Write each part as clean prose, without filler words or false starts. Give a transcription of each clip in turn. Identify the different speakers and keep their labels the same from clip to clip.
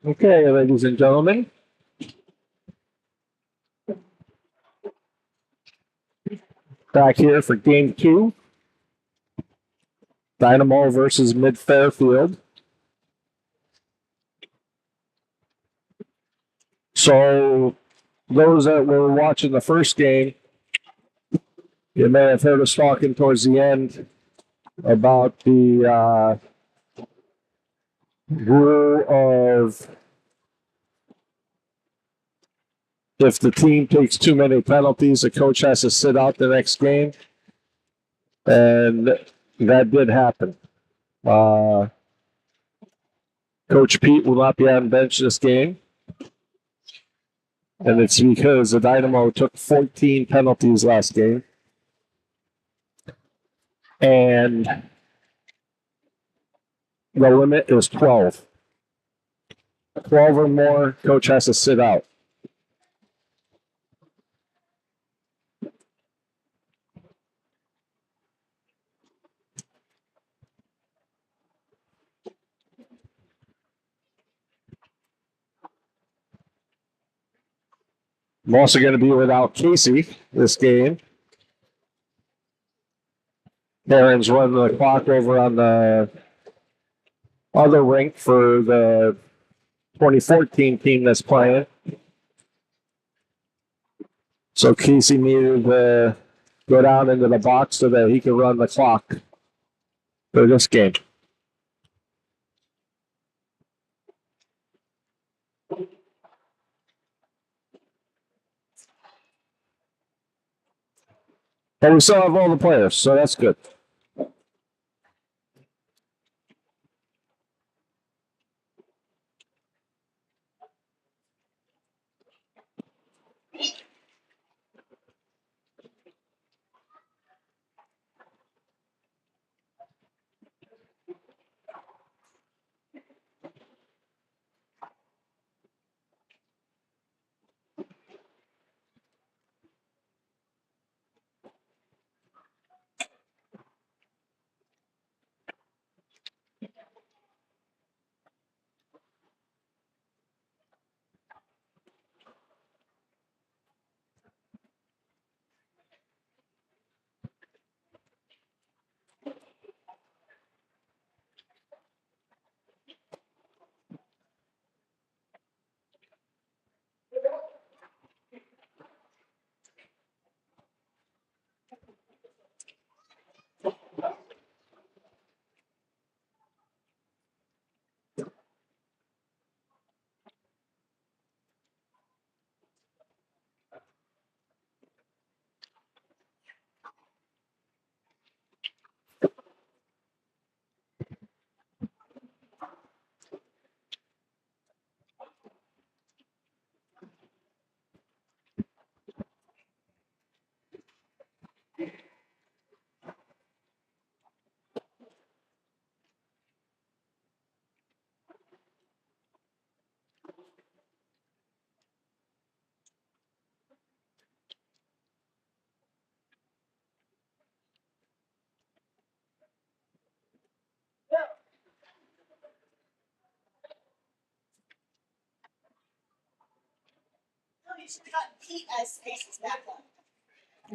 Speaker 1: Okay, ladies and gentlemen. Back here for game 2. Dynamo versus Mid-Fairfield. So, those that were watching the first game, you may have heard us talking towards the end about the rule of if the team takes too many penalties, the coach has to sit out the next game. And that did happen. Coach Pete will not be on bench this game. And it's because the Dynamo took 14 penalties last game. And the limit is 12. 12 or more, coach has to sit out. I'm also going to be without Casey this game. Aaron's running the clock over on the other rink for the 2014 team that's playing. So Casey needed to go down into the box so that he could run the clock for this game. And we still have all the players, so that's good.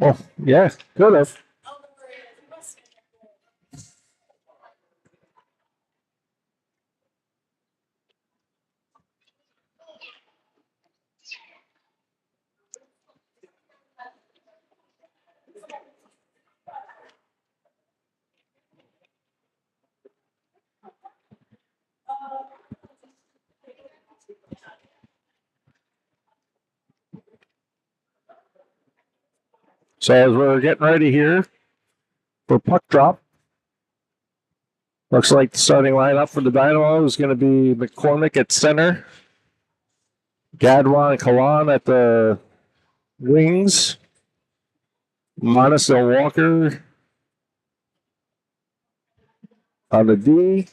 Speaker 1: Oh, yeah, could have. So as we're getting ready here for puck drop, looks like the starting lineup for the Dynamo is going to be McCormick at center, Gadwa and Kalan at the wings, Monis and Walker on the D,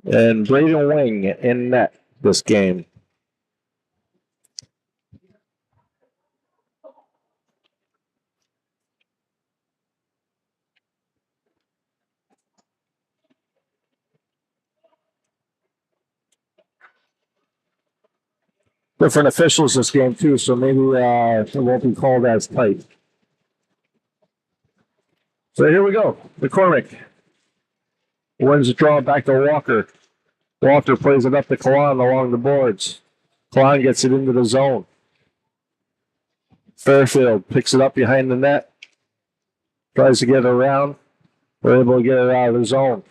Speaker 1: and Braden Wing in net this game. Different officials this game too, so maybe it won't be called as tight. So here we go. McCormick wins the draw back to Walker. Walker plays it up to Kalan along the boards. Kalan gets it into the zone. Fairfield picks it up behind the net. Tries to get it around. We're able to get it out of the zone.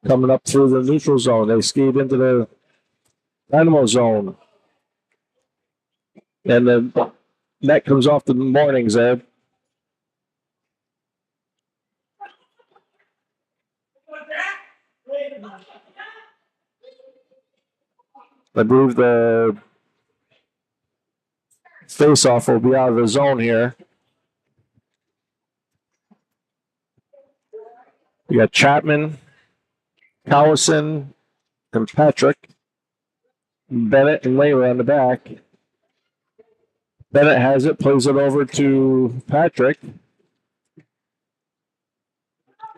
Speaker 1: Coming up through the neutral zone. They skate into the Dynamo zone. And the net comes off the Mornings, Ed. I believe the face-off will be out of the zone here. We got Chapman, Cowison, and Patrick. Bennett and Layla on the back. Bennett has it, plays it over to Patrick.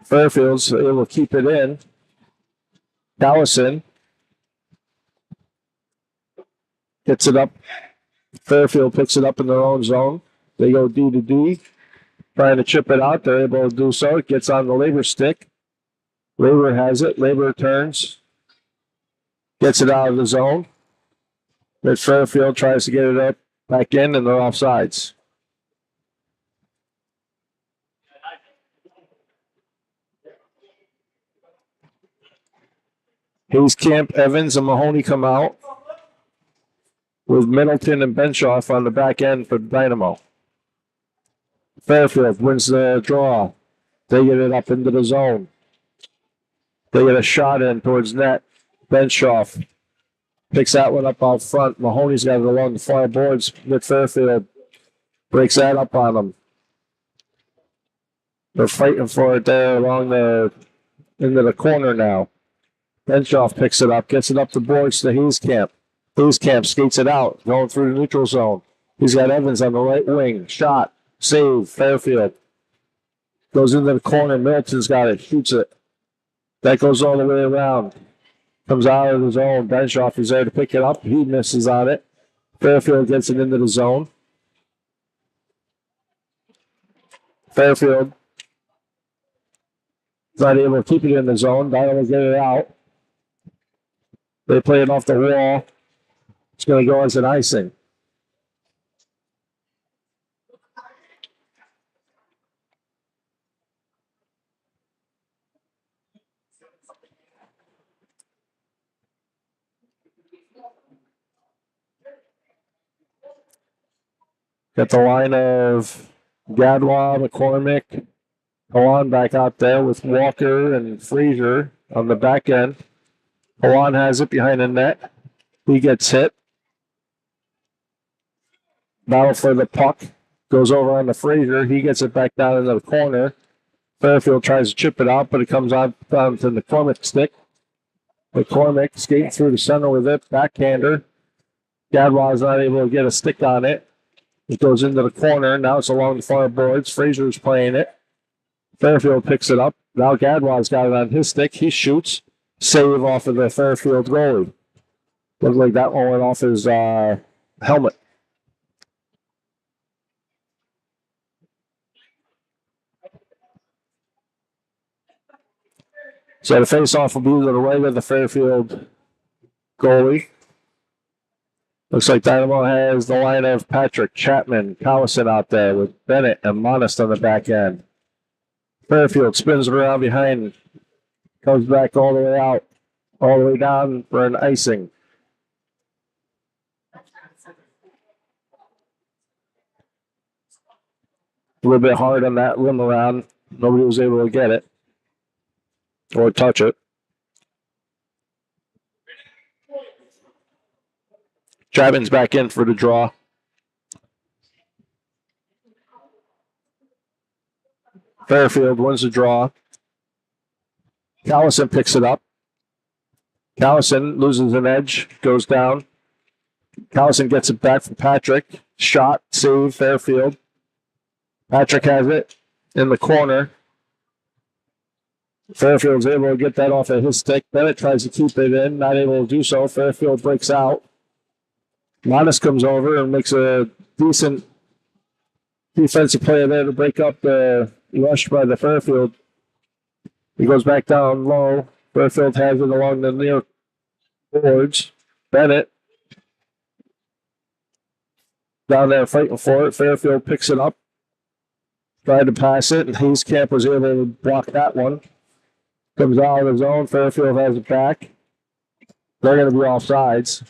Speaker 1: Fairfield's able to keep it in. Cowison gets it up. Fairfield picks it up in their own zone. They go D to D, trying to chip it out. They're able to do so. It gets on the Labor stick. Labor has it. Labor turns. Gets it out of the zone. But Fairfield tries to get it up back in, and they're offsides. Hayes, Camp, Evans, and Mahoney come out with Middleton and Benshoff on the back end for Dynamo. Fairfield wins the draw. They get it up into the zone. They get a shot in towards net. Benshoff picks that one up out front. Mahoney's got it along the far boards with Fairfield. Breaks that up on them. They're fighting for it there along the into the corner now. Benshoff picks it up, gets it up the boards to Hayes Camp. Hayes Camp skates it out, going through the neutral zone. He's got Evans on the right wing. Shot, save, Fairfield. Goes into the corner. Middleton's got it, shoots it. That goes all the way around. Comes out of the zone. Benshoff is there to pick it up. He misses on it. Fairfield gets it into the zone. Fairfield not able to keep it in the zone. Dynamo get it out. They play it off the wall. It's going to go as an icing. Got the line of Gadwa, McCormick, Kalan back out there with Walker and Frazier on the back end. Kalan has it behind the net. He gets hit. Battle for the puck. Goes over on the Frazier. He gets it back down into the corner. Fairfield tries to chip it out, but it comes out onto the McCormick stick. McCormick skating through the center with it. Backhander. Gadwa is not able to get a stick on it. It goes into the corner. Now it's along the far boards. Frazier's playing it. Fairfield picks it up. Now Gadwa's got it on his stick. He shoots. Save off of the Fairfield goalie. Looks like that one went off his helmet. So the face-off will be to the right of the Fairfield goalie. Looks like Dynamo has the line of Patrick, Chapman, Cowison out there with Bennett and Monist on the back end. Fairfield spins around behind, comes back all the way out, all the way down for an icing. A little bit hard on that rim around. Nobody was able to get it or touch it. Chapman's back in for the draw. Fairfield wins the draw. Callison picks it up. Callison loses an edge, goes down. Callison gets it back from Patrick. Shot, save, Fairfield. Patrick has it in the corner. Fairfield's able to get that off of his stick. Bennett tries to keep it in, not able to do so. Fairfield breaks out. Modest comes over and makes a decent defensive play there to break up the rush by the Fairfield. He goes back down low. Fairfield has it along the near boards. Bennett down there fighting for it. Fairfield picks it up. Tried to pass it, and Hayescamp was able to block that one. Comes out of the zone. Fairfield has it back. They're going to be off sides.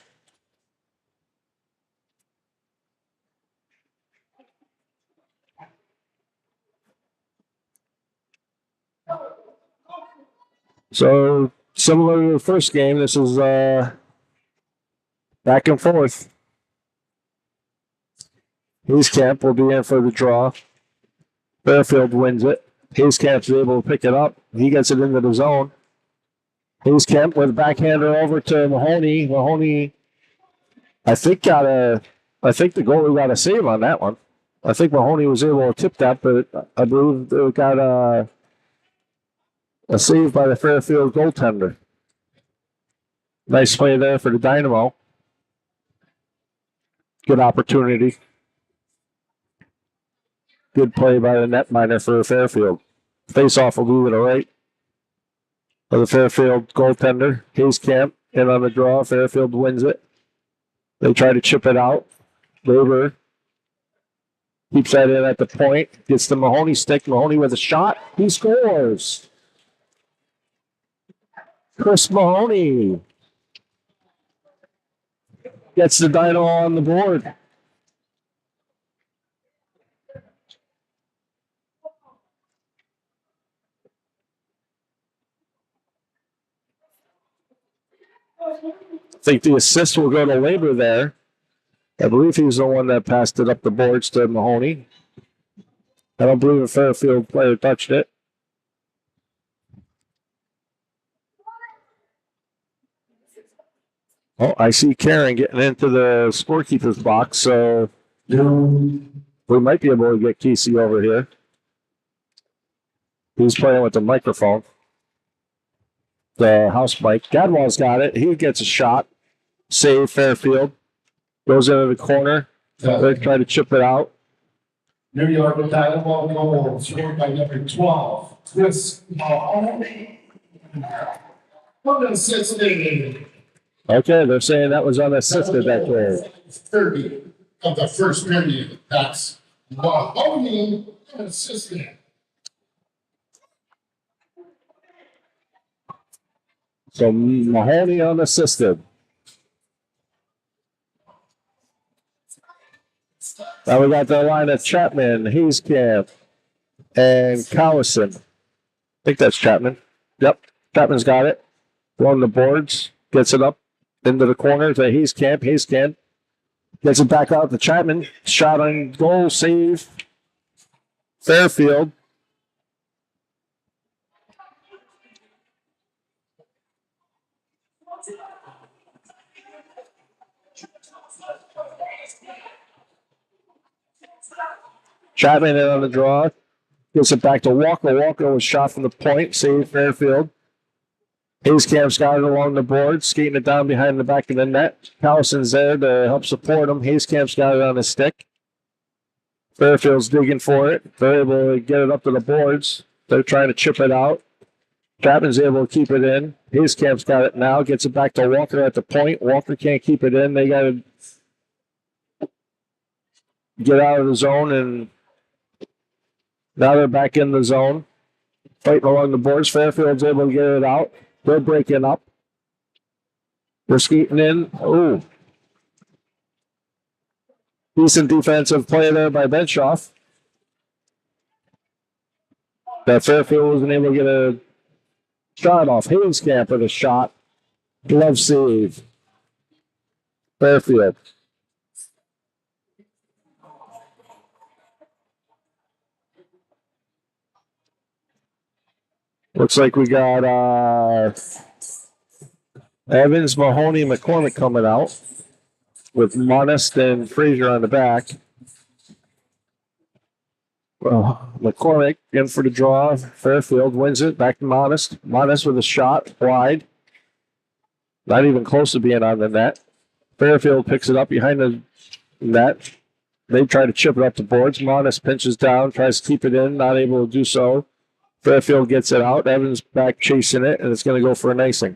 Speaker 1: So, similar to the first game, this is back and forth. Hayescamp will be in for the draw. Fairfield wins it. Hayescamp's able to pick it up. He gets it into the zone. Hayescamp with a backhander over to Mahoney. Mahoney, I think the goalie got a save on that one. I think Mahoney was able to tip that, but I believe it got a save by the Fairfield goaltender. Nice play there for the Dynamo. Good opportunity. Good play by the netminder for Fairfield. Face-off will move it right. For the Fairfield goaltender, Hayescamp in on the draw. Fairfield wins it. They try to chip it out. Weber keeps that in at the point. Gets the Mahoney stick. Mahoney with a shot. He scores. Chris Mahoney gets the Dynamo on the board. I think the assist will go to Labor there. I believe he's the one that passed it up the boards to Mahoney. I don't believe a Fairfield player touched it. Oh, I see Karen getting into the scorekeeper's box, so we might be able to get Casey over here. He's playing with the microphone. The house mic. Gadwall's got it. He gets a shot. Save Fairfield. Goes into the corner. They try to chip it out.
Speaker 2: New York Dynamo goal scored by number 12. Chris Mahoney. Unassisted.
Speaker 1: Okay, they're saying that was unassisted that goal.
Speaker 2: 30 of the first period. That's Mahoney unassisted.
Speaker 1: So Mahoney unassisted. Now we got the line of Chapman, Hayescamp, and Callison. I think that's Chapman. Yep, Chapman's got it. Along the boards, gets it up into the corner to Hayescamp. Hayescamp gets it back out to Chapman. Shot on goal, save. Fairfield. Chapman in on the draw. Gets it back to Walker. Walker was shot from the point. Save Fairfield. Hayescamp's got it along the board. Skating it down behind the back of the net. Callison's there to help support him. Hayescamp's got it on his stick. Fairfield's digging for it. They're able to get it up to the boards. They're trying to chip it out. Chapman's able to keep it in. Hayescamp's got it now. Gets it back to Walker at the point. Walker can't keep it in. They got to get out of the zone, and now they're back in the zone. Fighting along the boards. Fairfield's able to get it out. They're breaking up. They're skating in. Oh. Decent defensive play there by Benshoff. That Fairfield wasn't able to get a shot off. Hayescamp with a shot. Glove save. Fairfield. Looks like we got Evans, Mahoney, McCormick coming out with Modest and Frazier on the back. Well, McCormick in for the draw. Fairfield wins it. Back to Modest. Modest with a shot wide. Not even close to being on the net. Fairfield picks it up behind the net. They try to chip it up the boards. Modest pinches down, tries to keep it in, not able to do so. Fairfield gets it out. Evans back chasing it, and it's going to go for an icing.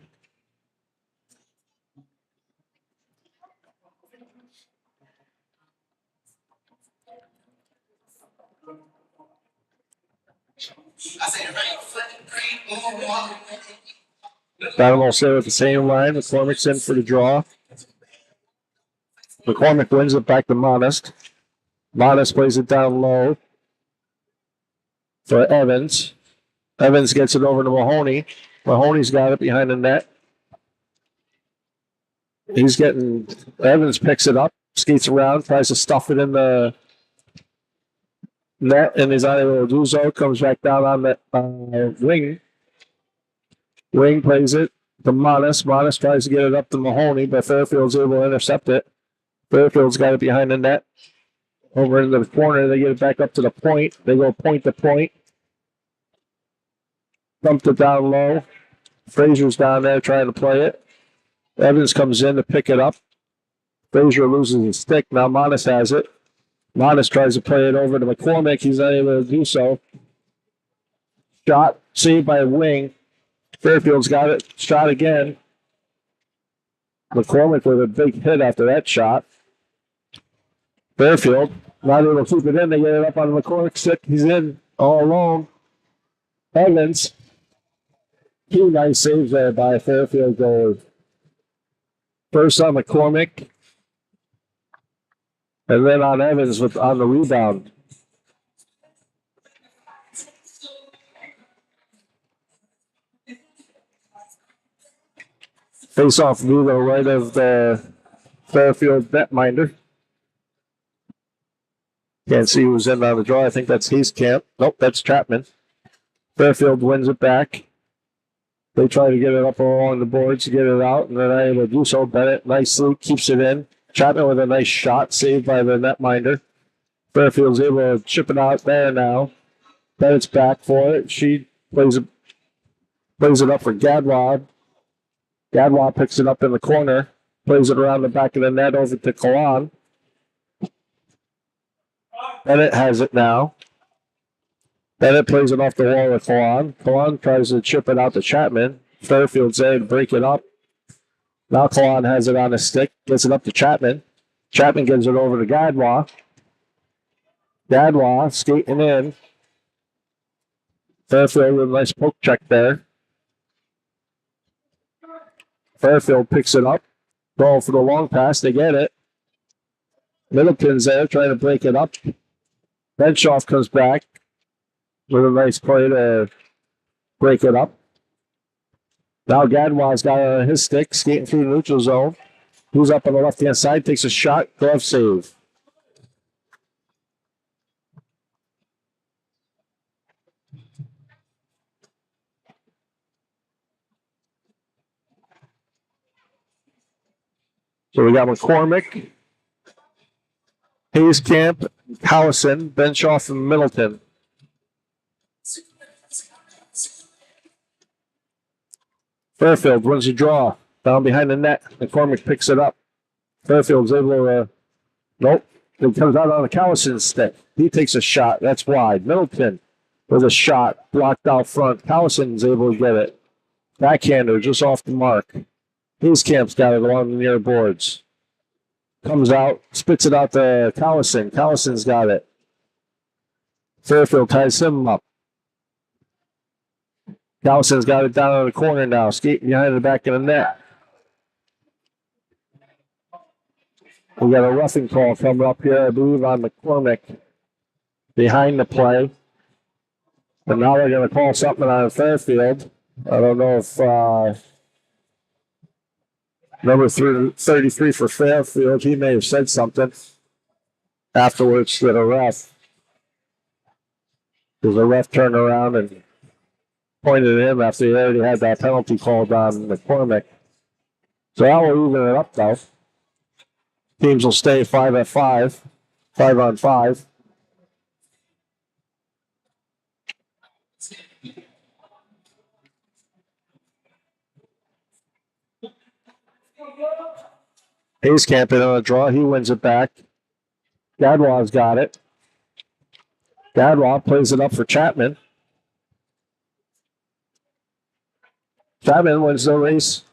Speaker 1: Dynamo stay with the same line. McCormick's in for the draw. McCormick wins it back to Modest. Modest plays it down low for Evans. Evans gets it over to Mahoney. Mahoney's got it behind the net. Evans picks it up, skates around, tries to stuff it in the net, and is unable to do so. Comes back down on the wing. Wing plays it to Modest. Modest tries to get it up to Mahoney, but Fairfield's able to intercept it. Fairfield's got it behind the net. Over into the corner, they get it back up to the point. They go point to point. Dumped it down low. Frazier's down there trying to play it. Evans comes in to pick it up. Frazier loses his stick. Now Modest has it. Modest tries to play it over to McCormick. He's not able to do so. Shot saved by a wing. Fairfield's got it. Shot again. McCormick with a big hit after that shot. Fairfield not able to keep it in. They get it up on McCormick's stick. He's in all alone. Evans. 2 nice saves there by Fairfield goal. First on McCormick. And then on Evans on the rebound. Face off to the right of the Fairfield netminder. Can't see who's in on the draw. I think that's Hayescamp. Nope, that's Chapman. Fairfield wins it back. They try to get it up along the boards to get it out, and they're not able to do so. Bennett nicely keeps it in. Chapman with a nice shot saved by the netminder. Fairfield's able to chip it out there now. Bennett's back for it. She plays it up for Gadwad. Gadwad picks it up in the corner. Plays it around the back of the net over to Kalan. Bennett has it now. Bennett plays it off the wall with Kalan. Kalan tries to chip it out to Chapman. Fairfield's there to break it up. Now Kalan has it on his stick. Gets it up to Chapman. Chapman gives it over to Gadwa. Gadwa skating in. Fairfield with a nice poke check there. Fairfield picks it up. Going for the long pass. They get it. Middleton's there trying to break it up. Benshoff comes back with a nice play to break it up. Now Gadwa's got his stick, skating through the neutral zone. Who's up on the left-hand side, takes a shot, glove save. So we got McCormick, Hayescamp, Howison, Benshoff, and Middleton. Fairfield wins the draw. Down behind the net. McCormick picks it up. Fairfield's able to. Nope. It comes out on the Callison's stick. He takes a shot. That's wide. Middleton with a shot. Blocked out front. Callison's able to get it. Backhander just off the mark. Hayescamp's got it along the near boards. Comes out. Spits it out to Callison. Callison's got it. Fairfield ties him up. Callison's got it down in the corner now, skating behind the back of the net. We got a roughing call coming up here, I believe, on McCormick behind the play. And now they're going to call something on Fairfield. I don't know if number 33 for Fairfield, he may have said something afterwards to the ref. Because the ref turned around and pointed at him after he already had that penalty called on McCormick. So that will even it up, though. Teams will stay 5-5, 5-on-5. Hayes camping on a draw. He wins it back. Gadwal's got it. Gadwal plays it up for Chapman. Chapman wins the race.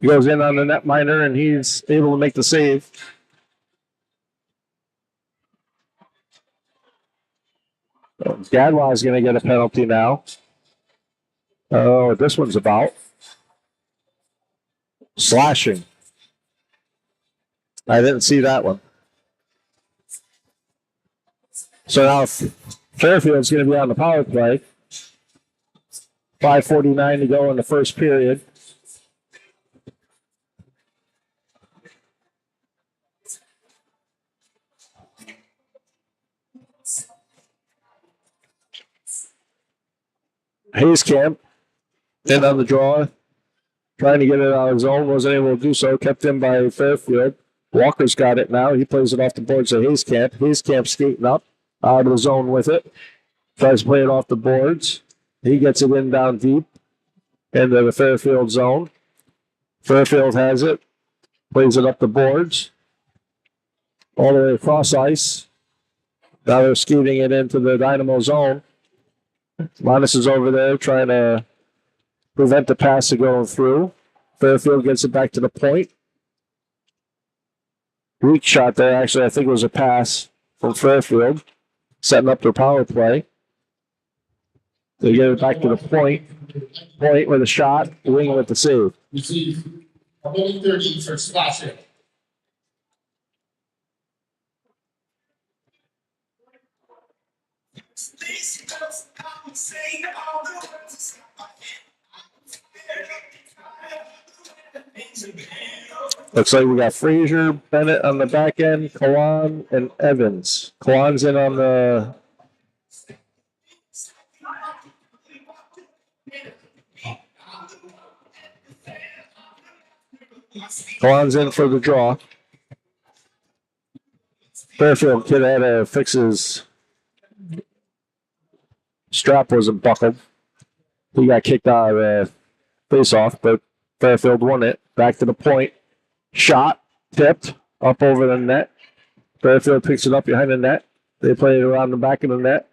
Speaker 1: He goes in on the netminder, and he's able to make the save. Gadwal is going to get a penalty now. Oh, this one's about slashing. I didn't see that one. So now Fairfield's going to be on the power play. 5:49 to go in the first period. Hayescamp in on the draw, trying to get it out of his own, wasn't able to do so, kept in by Fairfield. Walker's got it now. He plays it off the boards of Hayescamp. Hayescamp skating up out of the zone with it. Tries to play it off the boards. He gets it in down deep into the Fairfield zone. Fairfield has it. Plays it up the boards. All the way across ice. Now they're skating it into the Dynamo zone. Linus is over there trying to prevent the pass from going through. Fairfield gets it back to the point. Weak shot there. Actually, I think it was a pass from Fairfield, setting up their power play. They get it back to the point. Point with a shot, wing with the save.
Speaker 2: Receive a minute 30 for slashing.
Speaker 1: Looks like we got Frazier, Bennett on the back end, Kalan, and Evans. Kalan's in on the Kalan's in for the draw. Fairfield kid had to fix his strap, wasn't buckled. He got kicked out of the face-off, but Fairfield won it. Back to the point. Shot, tipped, up over the net. Fairfield picks it up behind the net. They play it around the back of the net.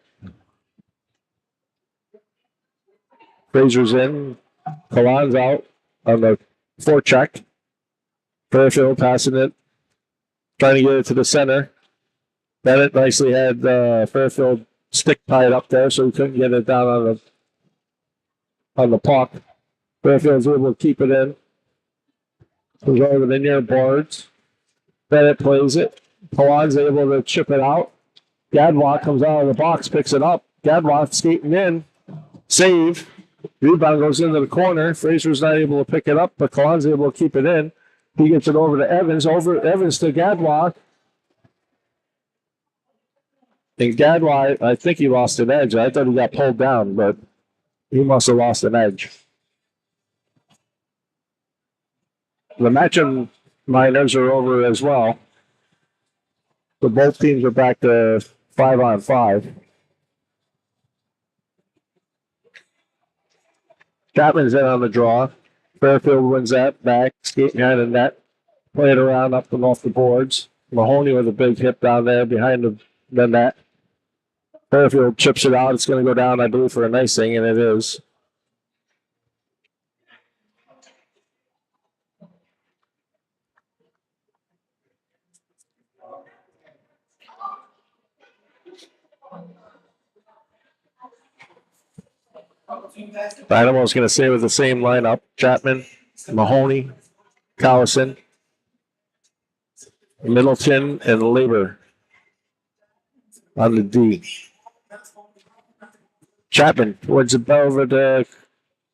Speaker 1: Frazier's in. Kalan's out on the forecheck. Fairfield passing it, trying to get it to the center. Bennett nicely had Fairfield stick tied up there, so he couldn't get it down on the puck. Fairfield's able to keep it in. Goes over the near boards. Bennett plays it. Kalan's able to chip it out. Gadwa comes out of the box, picks it up. Gadwa skating in. Save. Rebound goes into the corner. Frazier's not able to pick it up, but Kalan's able to keep it in. He gets it over to Evans. Over Evans to Gadwa. And Gadwa, I think he lost an edge. I thought he got pulled down, but he must have lost an edge. The matchup minors are over as well. So both teams are back to 5-on-5. Chapman's in on the draw. Fairfield wins that back, skating behind the net, play it around up and off the boards. Mahoney with a big hit down there behind the net. Fairfield chips it out. It's going to go down, I believe, for a icing, and it is. Dynamo's going to stay with the same lineup. Chapman, Mahoney, Collison, Middleton, and Labor on the D. Chapman wins it over to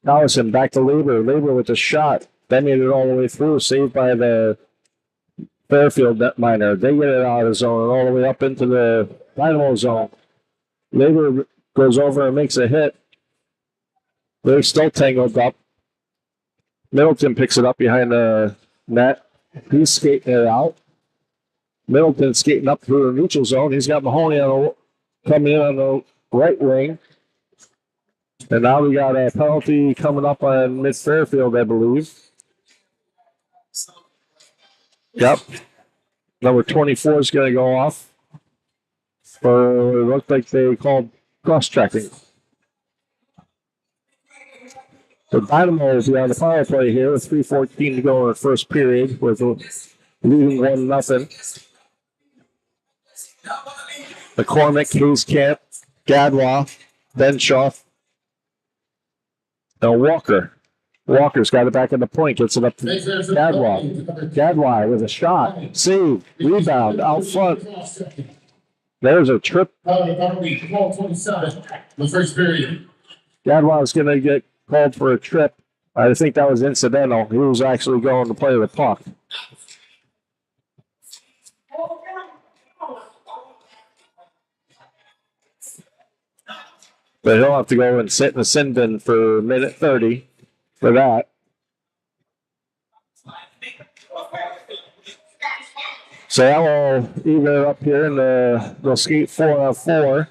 Speaker 1: Allison. Back to Lieber. Lieber with a shot. They made it all the way through. Saved by the Fairfield netminer. They get it out of the zone and all the way up into the Dynamo zone. Lieber goes over and makes a hit. They're still tangled up. Middleton picks it up behind the net. He's skating it out. Middleton skating up through the neutral zone. He's got Mahoney coming in on the right wing. And now we got a penalty coming up on Mid-Fairfield, I believe. Yep. Number 24 is going to go off. For it looked like they called cross-checking. So Dynamo will be on the power play here with 3:14 to go in the first period, with leading 1-0. McCormick, Hayes-Camp, Gadwa, Benshaw, and Walker. Walker's got it back in the point, gets it up to Gadwa. Gadwa with a shot, save, rebound, out front. There's a trip.
Speaker 2: The first period.
Speaker 1: Gadwa is going to get called for a trip. I think that was incidental. He was actually going to play the puck. But he'll have to go and sit in the sin bin for minute 30 for that. So that will even it up here, and they'll skate 4-on-4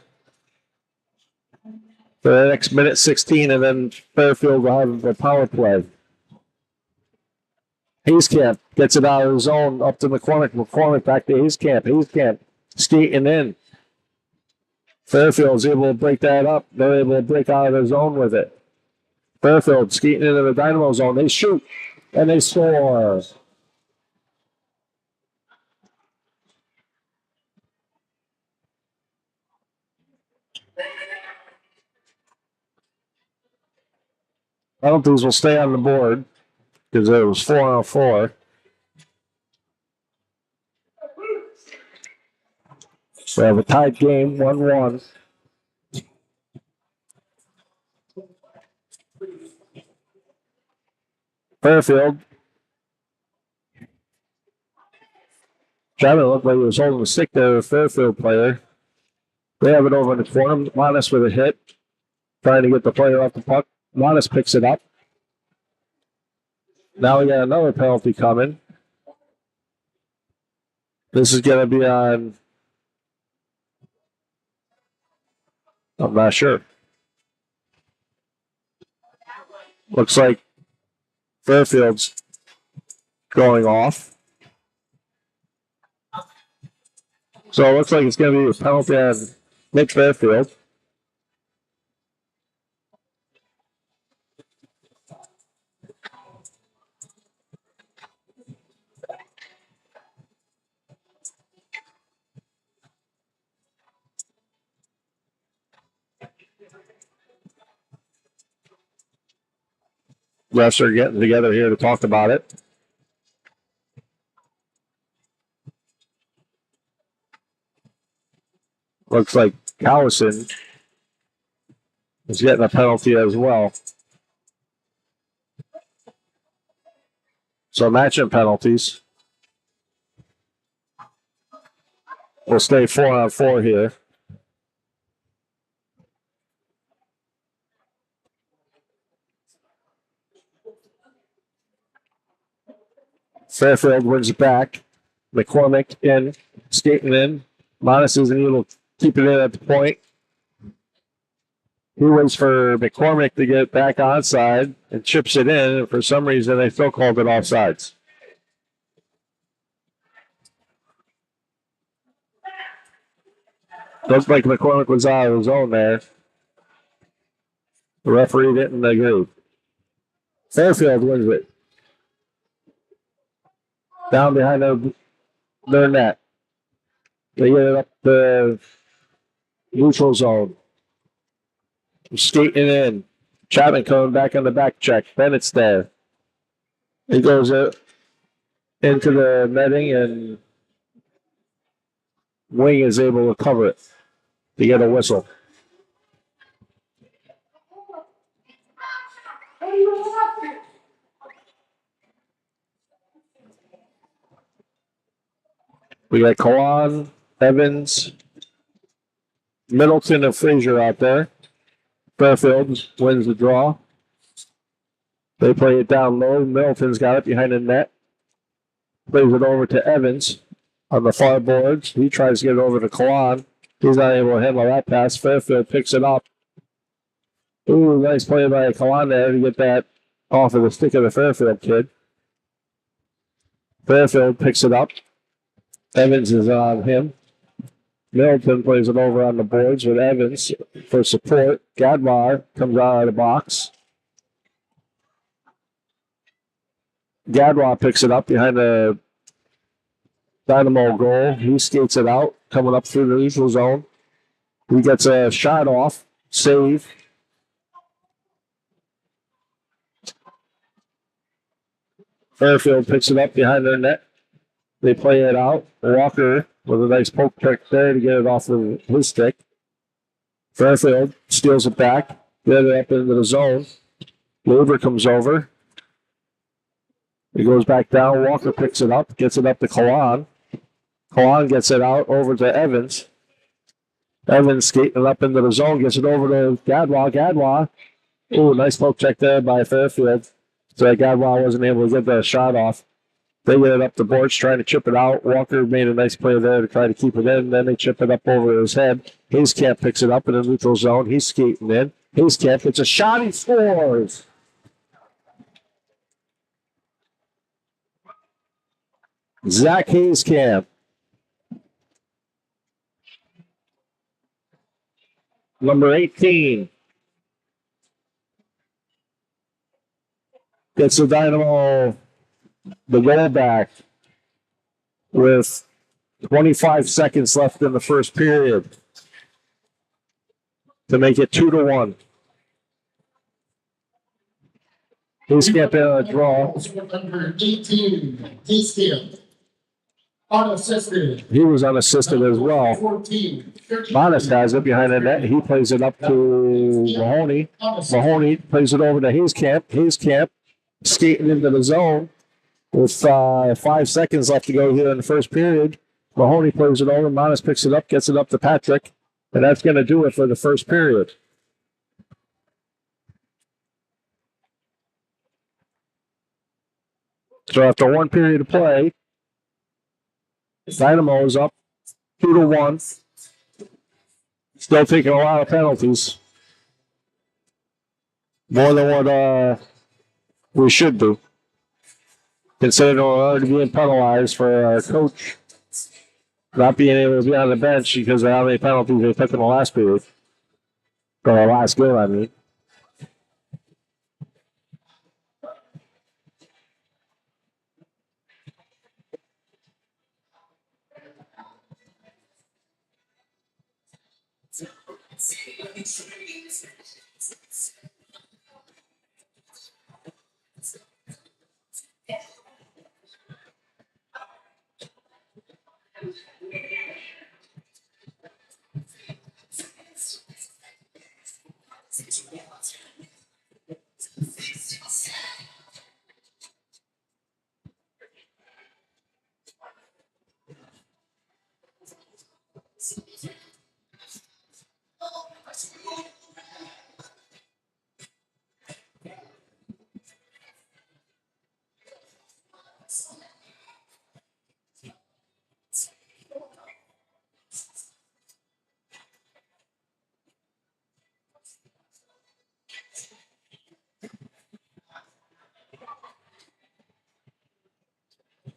Speaker 1: for the next minute 16, and then Fairfield will have the power play. Hayes-Camp gets it out of the zone up to McCormick. McCormick back to Hayes-Camp. Hayes-Camp skating in. Fairfield is able to break that up. They're able to break out of their zone with it. Fairfield skating into the Dynamo zone. They shoot, and they score. Penalties will stay on the board because it was 4-on-4. We have a tied game, 1-1. Fairfield. Trying to look like he was holding the stick there, a Fairfield player. They have it over in the corner. Monis with a hit. Trying to get the player off the puck. Monis picks it up. Now we got another penalty coming. This is going to be on... I'm not sure. Looks like Fairfield's going off. So it looks like it's going to be a penalty on Mid-Fairfield. Refs are getting together here to talk about it. Looks like Callison is getting a penalty as well. So matching penalties. We'll stay 4-on-4 here. Fairfield wins it back. McCormick in, skating in. Monis isn't able to keep it in at the point. He waits for McCormick to get back onside and chips it in. And for some reason, they still called it offsides. Looks like McCormick was out of his zone there. The referee didn't agree. Fairfield wins it. Down behind their net. They get it up the neutral zone. Skating in. Chapman coming back on the back check. Bennett's there. He goes into the netting, and Wing is able to cover it to get a whistle. We got Kawan, Evans, Middleton, and Frazier out there. Fairfield wins the draw. They play it down low. Middleton's got it behind the net. Plays it over to Evans on the far boards. He tries to get it over to Kawan. He's not able to handle that pass. Fairfield picks it up. Ooh, nice play by Kawan there to get that off of the stick of the Fairfield kid. Fairfield picks it up. Evans is on him. Middleton plays it over on the boards with Evans for support. Gadwar comes out of the box. Gadwar picks it up behind the Dynamo goal. He skates it out, coming up through the neutral zone. He gets a shot off. Save. Fairfield picks it up behind their net. They play it out. Walker with a nice poke check there to get it off of his stick. Fairfield steals it back. Get it up into the zone. Weaver comes over. He goes back down. Walker picks it up. Gets it up to Kawan. Kawan gets it out over to Evans. Evans skating up into the zone. Gets it over to Gadwa. Gadwa. Ooh, nice poke check there by Fairfield. So Gadwa wasn't able to get the shot off. They get it up the boards, trying to chip it out. Walker made a nice play there to try to keep it in. Then they chip it up over his head. Hayescamp picks it up in the neutral zone. He's skating in. Hayescamp gets a shot. He scores. Zach Hayescamp. Number 18. Gets the Dynamo the goal back with 25 seconds left in the first period to make it 2-1. Hayescamp in a draw.
Speaker 2: Number 18, Hayescamp. Unassisted.
Speaker 1: He was unassisted as well.
Speaker 2: 14.
Speaker 1: Modest has it behind the net. He plays it up to Mahoney. Mahoney plays it over to Hayescamp. Hayescamp skating into the zone with 5 seconds left to go here in the first period. Mahoney plays it over. Modest picks it up, gets it up to Patrick. And that's going to do it for the first period. So after one period of play, Dynamo is up 2-1. Still taking a lot of penalties. More than what we should do. Considering we're already being penalized for our coach not being able to be on the bench because of how many penalties they took in the last period. Or the last game, I mean.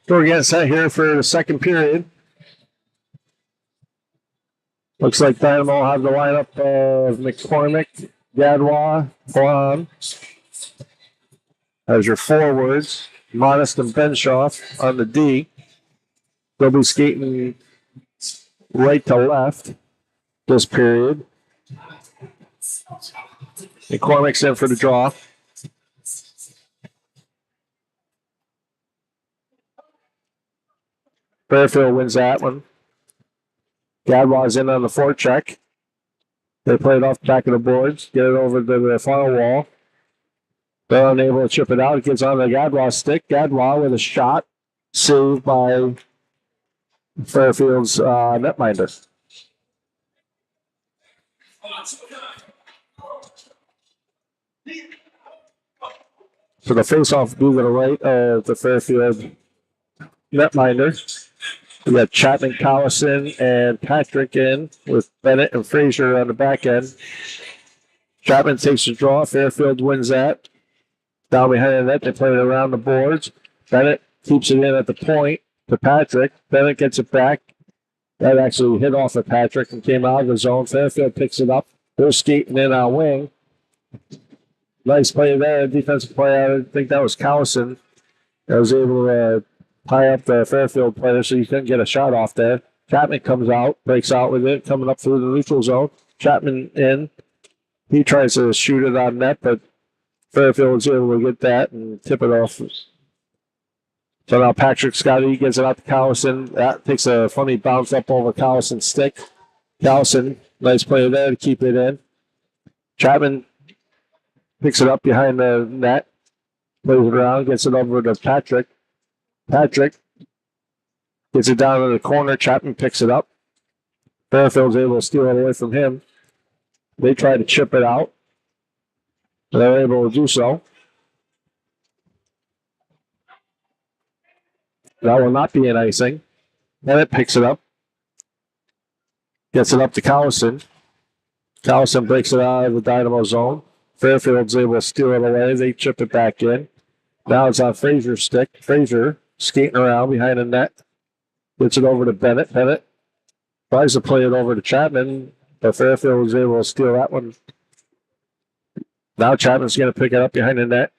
Speaker 1: So we're getting set here for the second period. Looks like Dynamo have the lineup of McCormick, Gadwa, Blom as your forwards. Modest and Benshoff on the D. They'll be skating right to left this period. McCormick's in for the draw. Fairfield wins that one. Gadwa's in on the forecheck. They play it off the back of the boards, get it over to the far wall. They're unable to chip it out. It gets on the Gadwa stick. Gadwa with a shot, saved by Fairfield's netminder. So the face-off will be to the right of the Fairfield netminder. We got Chapman, Collison, and Patrick in with Bennett and Frazier on the back end. Chapman takes the draw. Fairfield wins that. Down behind the net, they play it around the boards. Bennett keeps it in at the point to Patrick. Bennett gets it back. That actually hit off of Patrick and came out of the zone. Fairfield picks it up. They're skating in on wing. Nice play there. Defensive play. I think that was Collison. That was able to tie up the Fairfield player so you couldn't get a shot off there. Chapman comes out, breaks out with it, coming up through the neutral zone. Chapman in. He tries to shoot it on net, but Fairfield was able to get that and tip it off. So now Patrick Scotty gets it out to Collison. That takes a funny bounce up over Collison's stick. Collison, nice play there to keep it in. Chapman picks it up behind the net, plays it around, gets it over to Patrick. Patrick gets it down in the corner. Chapman picks it up. Fairfield's able to steal it away from him. They try to chip it out. They're able to do so. That will not be an icing. Bennett picks it up. Gets it up to Collison. Collison breaks it out of the Dynamo zone. Fairfield's able to steal it away. They chip it back in. Now it's on Frazier's stick. Frazier skating around behind the net. Gets it over to Bennett. Bennett tries to play it over to Chapman, but Fairfield was able to steal that one. Now Chapman's going to pick it up behind the net.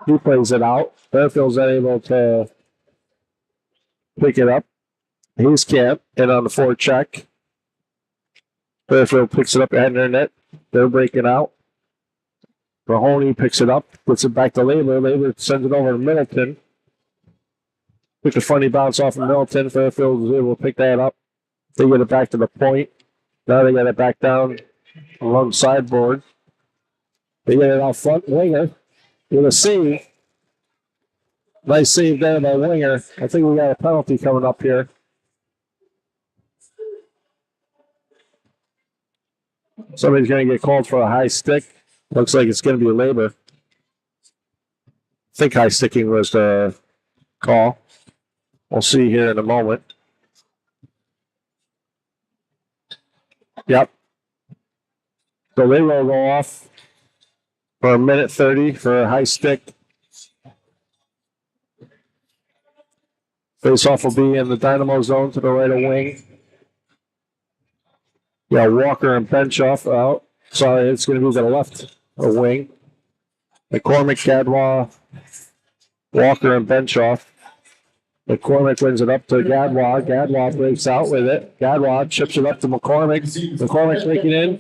Speaker 1: He plays it out. Fairfield's unable to pick it up. He's camped in on the forecheck. Fairfield picks it up behind their net. They're breaking out. Mahoney picks it up, puts it back to Labor. Labor sends it over to Middleton. Took a funny bounce off of Middleton. Fairfield was able to pick that up. They get it back to the point. Now they get it back down along the sideboard. They get it out front. Winger with a save. Nice save there by Winger. I think we got a penalty coming up here. Somebody's going to get called for a high stick. Looks like it's going to be a Labor. I think high sticking was the call. We'll see here in a moment. Yep. So they will go off for a minute 30 for a high stick. Face-off will be in the Dynamo zone to the right of wing. Yeah, Walker and Benshoff out. Sorry, it's going to be to the left of wing. McCormick, Gadwa, Walker, and Benshoff. McCormick wins it up to Gadwa. Gadwa breaks out with it. Gadwa chips it up to McCormick. McCormick making in.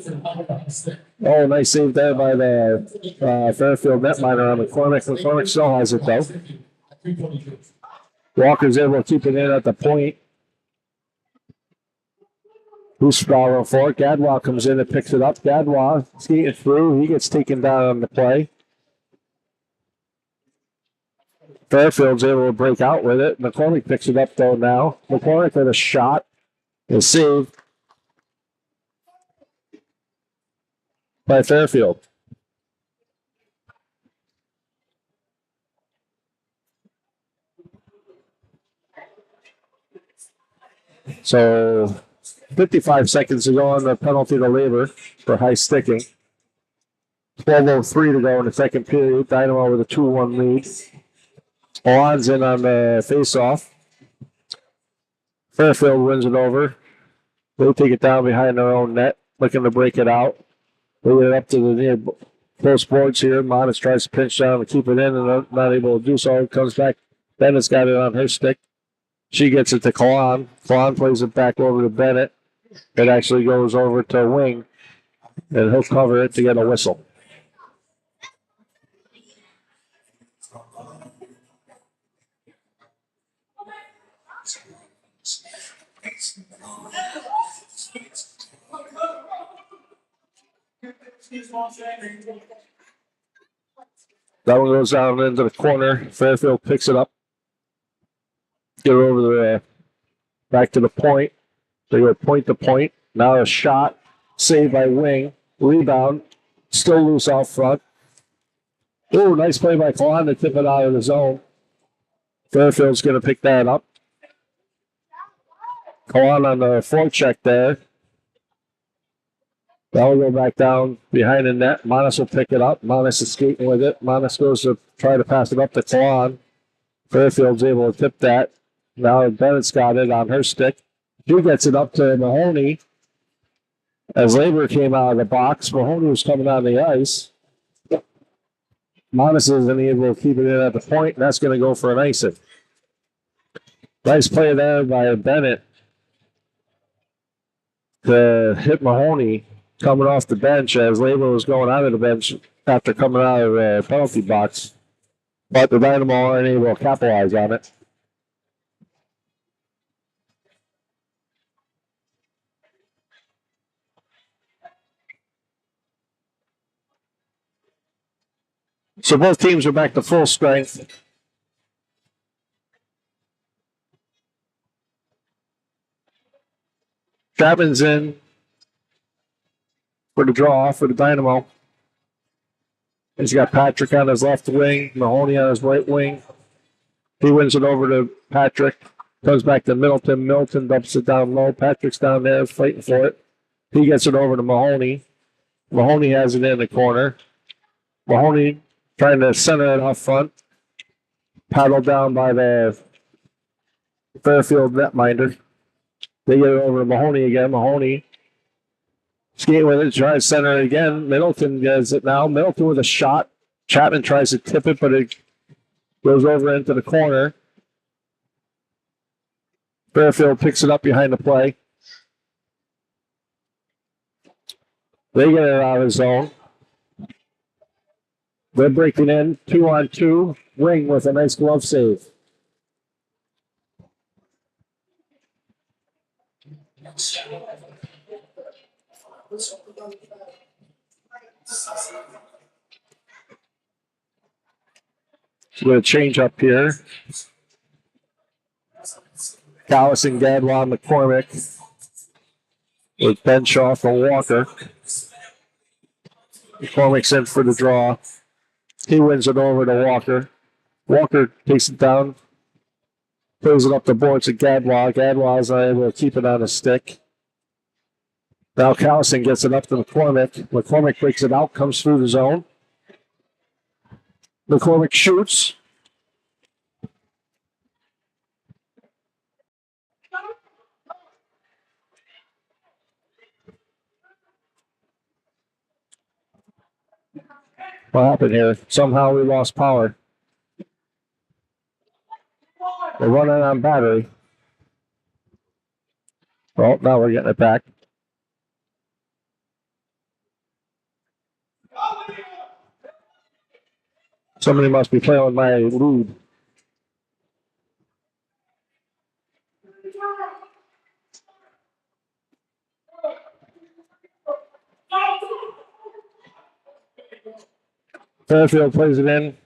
Speaker 1: Oh, nice save there by the Fairfield netminder on McCormick. McCormick still has it, though. Walker's able to keep it in at the point. Who's following for it? Gadwa comes in and picks it up. Gadwa skating through. He gets taken down on the play. Fairfield's able to break out with it. McCormick picks it up, though, now. McCormick with a shot. A save by Fairfield. So 55 seconds to go on the penalty to Labor for high sticking. 12:03 to go in the second period. Dynamo with a 2-1 lead. Alon's in on the face-off. Fairfield wins it over. They take it down behind their own net, looking to break it out. They get it up to the near close boards here. Monis tries to pinch down to keep it in and not able to do so. It comes back. Bennett's got it on her stick. She gets it to Klon. Klon plays it back over to Bennett. It actually goes over to Wing, and he'll cover it to get a whistle. That one goes down into the corner. Fairfield picks it up. get over the back to the point. They go point to point. Now a shot saved by Wing. Rebound. Still loose out front. Oh, nice play by Kalon to tip it out of the zone. Fairfield's going to pick that up. Kalon on the forecheck there. That'll go back down behind the net. Monis will pick it up. Monis is skating with it. Monis goes to try to pass it up to Kalon. Fairfield's able to tip that. Now Bennett's got it on her stick. She gets it up to Mahoney. As Labor came out of the box, Mahoney was coming on the ice. Monis isn't able to keep it in at the point, and that's going to go for an icing. Nice play there by Bennett to hit Mahoney coming off the bench as Labor was going out of the bench after coming out of the penalty box. But the Dynamo aren't able to capitalize on it. So both teams are back to full strength. Chapman's in for the draw for the Dynamo. He's got Patrick on his left wing, Mahoney on his right wing. He wins it over to Patrick. Comes back to Middleton. Middleton dumps it down low. Patrick's down there fighting for it. He gets it over to Mahoney. Mahoney has it in the corner. Mahoney trying to center it up front. Paddled down by the Fairfield netminder. They get it over to Mahoney again. Mahoney skating with it, trying to center it again. Middleton gets it now. Middleton with a shot. Chapman tries to tip it, but it goes over into the corner. Fairfield picks it up behind the play. They get it out of the zone. They're breaking in 2-on-2. Wing with a nice glove save. So we're going to change up here. Callis and Gadwa McCormick with Benshaw for Walker. McCormick's in for the draw. He wins it over to Walker. Walker takes it down. Throws it up the board to Gadwa. Gadwa's able to keep it on a stick. Now Callison gets it up to McCormick. McCormick breaks it out, comes through the zone. McCormick shoots. What happened here? Somehow we lost power. They're running on battery. Well, now we're getting it back. Somebody must be playing with my lube. Fairfield plays it in.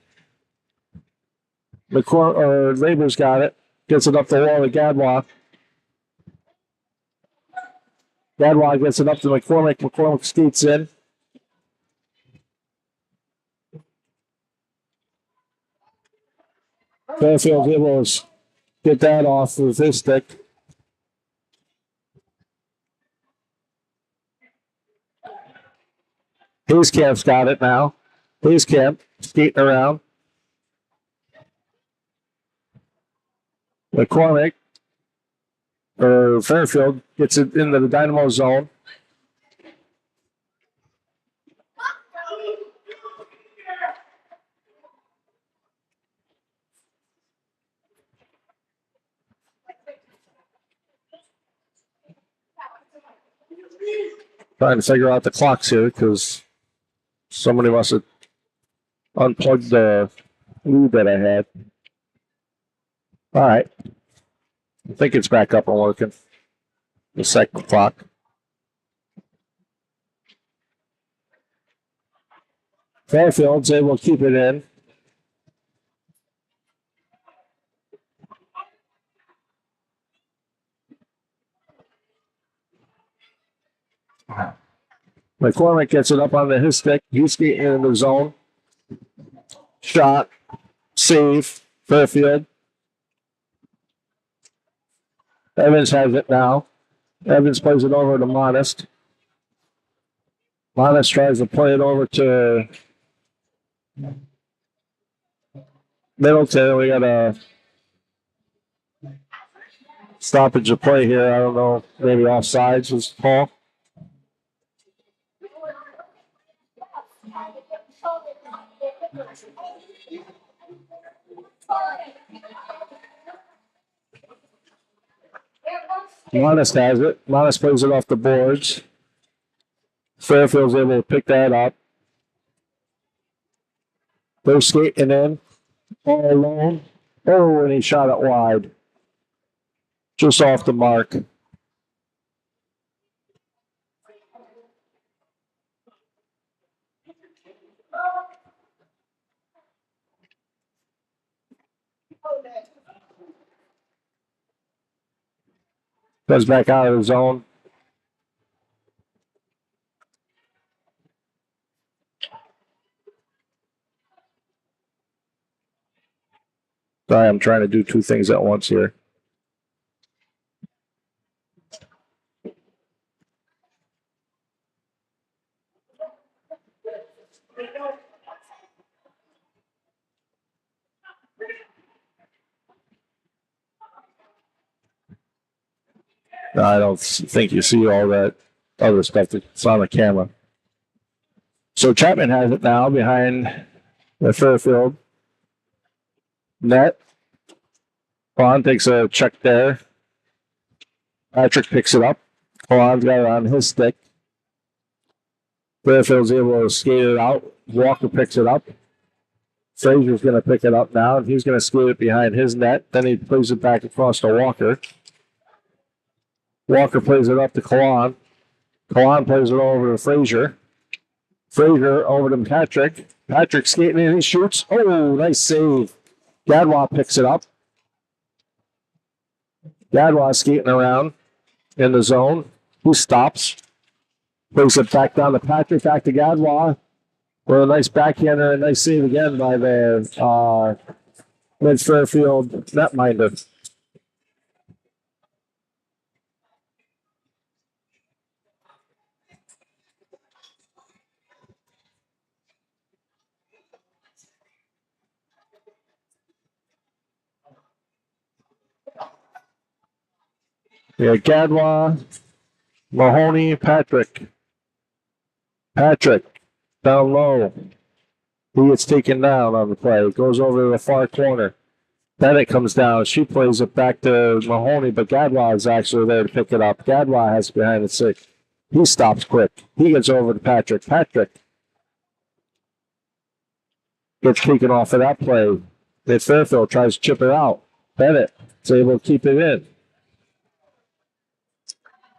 Speaker 1: Labor's got it. Gets it up the wall to Gadwa. Gadwa gets it up to McCormick. McCormick skates in. Fairfield's able to get that off with his stick. Hayescamp's got it now. Hayescamp skating around. McCormick, or Fairfield, gets it into the Dynamo zone. Trying to figure out the clocks here because somebody must have unplugged the lube that I had. All right. I think it's back up and working. The second clock. Fairfield's able to keep it in. McCormick gets it up onto his stick. He's getting in the zone. Shot. Save. Fairfield. Evans has it now. Evans plays it over to Modest. Modest tries to play it over to Middleton. We got a stoppage of play here. I don't know. Maybe offsides was the call. Modest has it. Modest plays it off the boards. Fairfield's able to pick that up. They're skating in all alone. Oh, and he shot it wide. Just off the mark. Goes back out of the zone. Sorry, I'm trying to do two things at once here. I don't think you see all that other stuff that's on the camera. So Chapman has it now behind the Fairfield net. Vaughn takes a check there. Patrick picks it up. Vaughn's got it on his stick. Fairfield's able to skate it out. Walker picks it up. Frazier's going to pick it up now, and he's going to skate it behind his net. Then he plays it back across to Walker. Walker plays it up to Kalan. Kalan plays it over to Frazier. Frazier over to Patrick. Patrick skating in, he shoots. Oh, nice save. Gadwa picks it up. Gadwa skating around in the zone. He stops. Plays it back down to Patrick, back to Gadwa. With a nice backhander, a nice save again by the Mid-Fairfield netminder. Yeah, Gadwa, Mahoney, Patrick. Patrick, down low. He gets taken down on the play. Goes over to the far corner. Bennett comes down. She plays it back to Mahoney, but Gadwa is actually there to pick it up. Gadwa has it behind the six. He stops quick. He gets over to Patrick. Patrick gets taken off of that play. Then Fairfield tries to chip it out. Bennett is able to keep it in.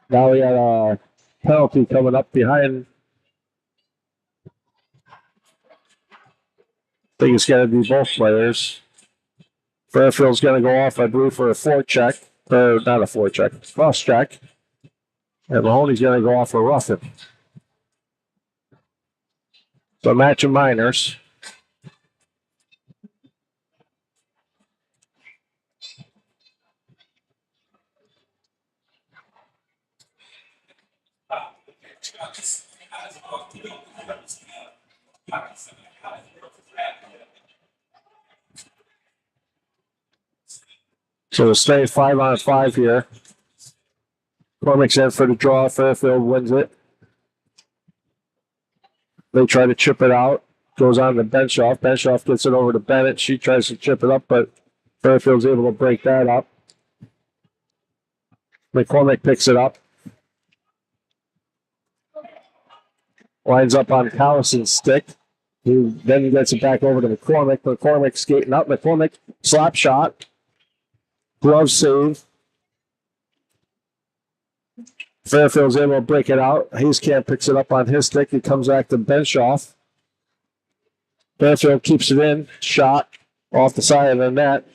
Speaker 1: Now we got a penalty coming up behind. I think it's going to be both players. Fairfield's going to go off, I believe, for a forecheck. Or not a forecheck, cross check. And Mahoney's going to go off for roughing. So match of minors. So to stay 5-on-5 here. Cormick's in for the draw. Fairfield wins it. They try to chip it out. Goes on to Benshoff. Benshoff gets it over to Bennett. She tries to chip it up, but Fairfield's able to break that up. McCormick picks it up. Lines up on Collison's stick. He then gets it back over to McCormick. McCormick skating up. McCormick slap shot. Glove save. Fairfield's able to break it out. Hayescamp picks it up on his stick. It comes back to Benshoff. Fairfield keeps it in. Shot off the side of the net.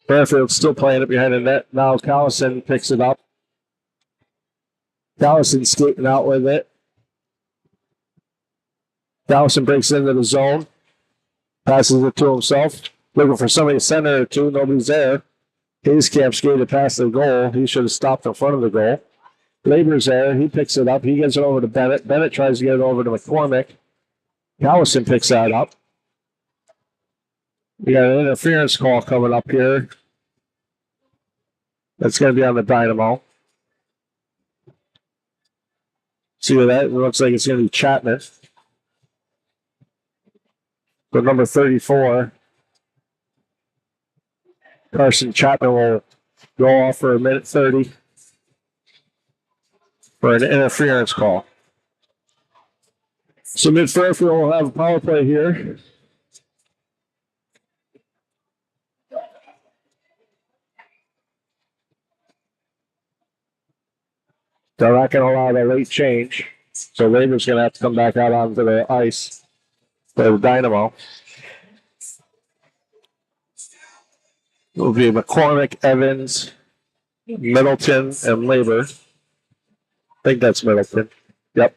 Speaker 1: Fairfield's still playing it behind the net. Now Collison picks it up. Dallison skating out with it. Dallison breaks into the zone. Passes it to himself. Looking for somebody to center it to. Nobody's there. Hayescamp skated past the goal. He should have stopped in front of the goal. Labor's there. He picks it up. He gets it over to Bennett. Bennett tries to get it over to McCormick. Callison picks that up. We got an interference call coming up here. That's going to be on the Dynamo. See what that? It looks like it's going to be Chapman. For number 34, Carson Chapman will go off for a minute 30 for an interference call. So Mid-Fairfield will have a power play here. They're not going to allow the late change. So Labor's going to have to come back out onto the ice for the Dynamo. It will be McCormick, Evans, Middleton, and Labor. I think that's Middleton. Yep.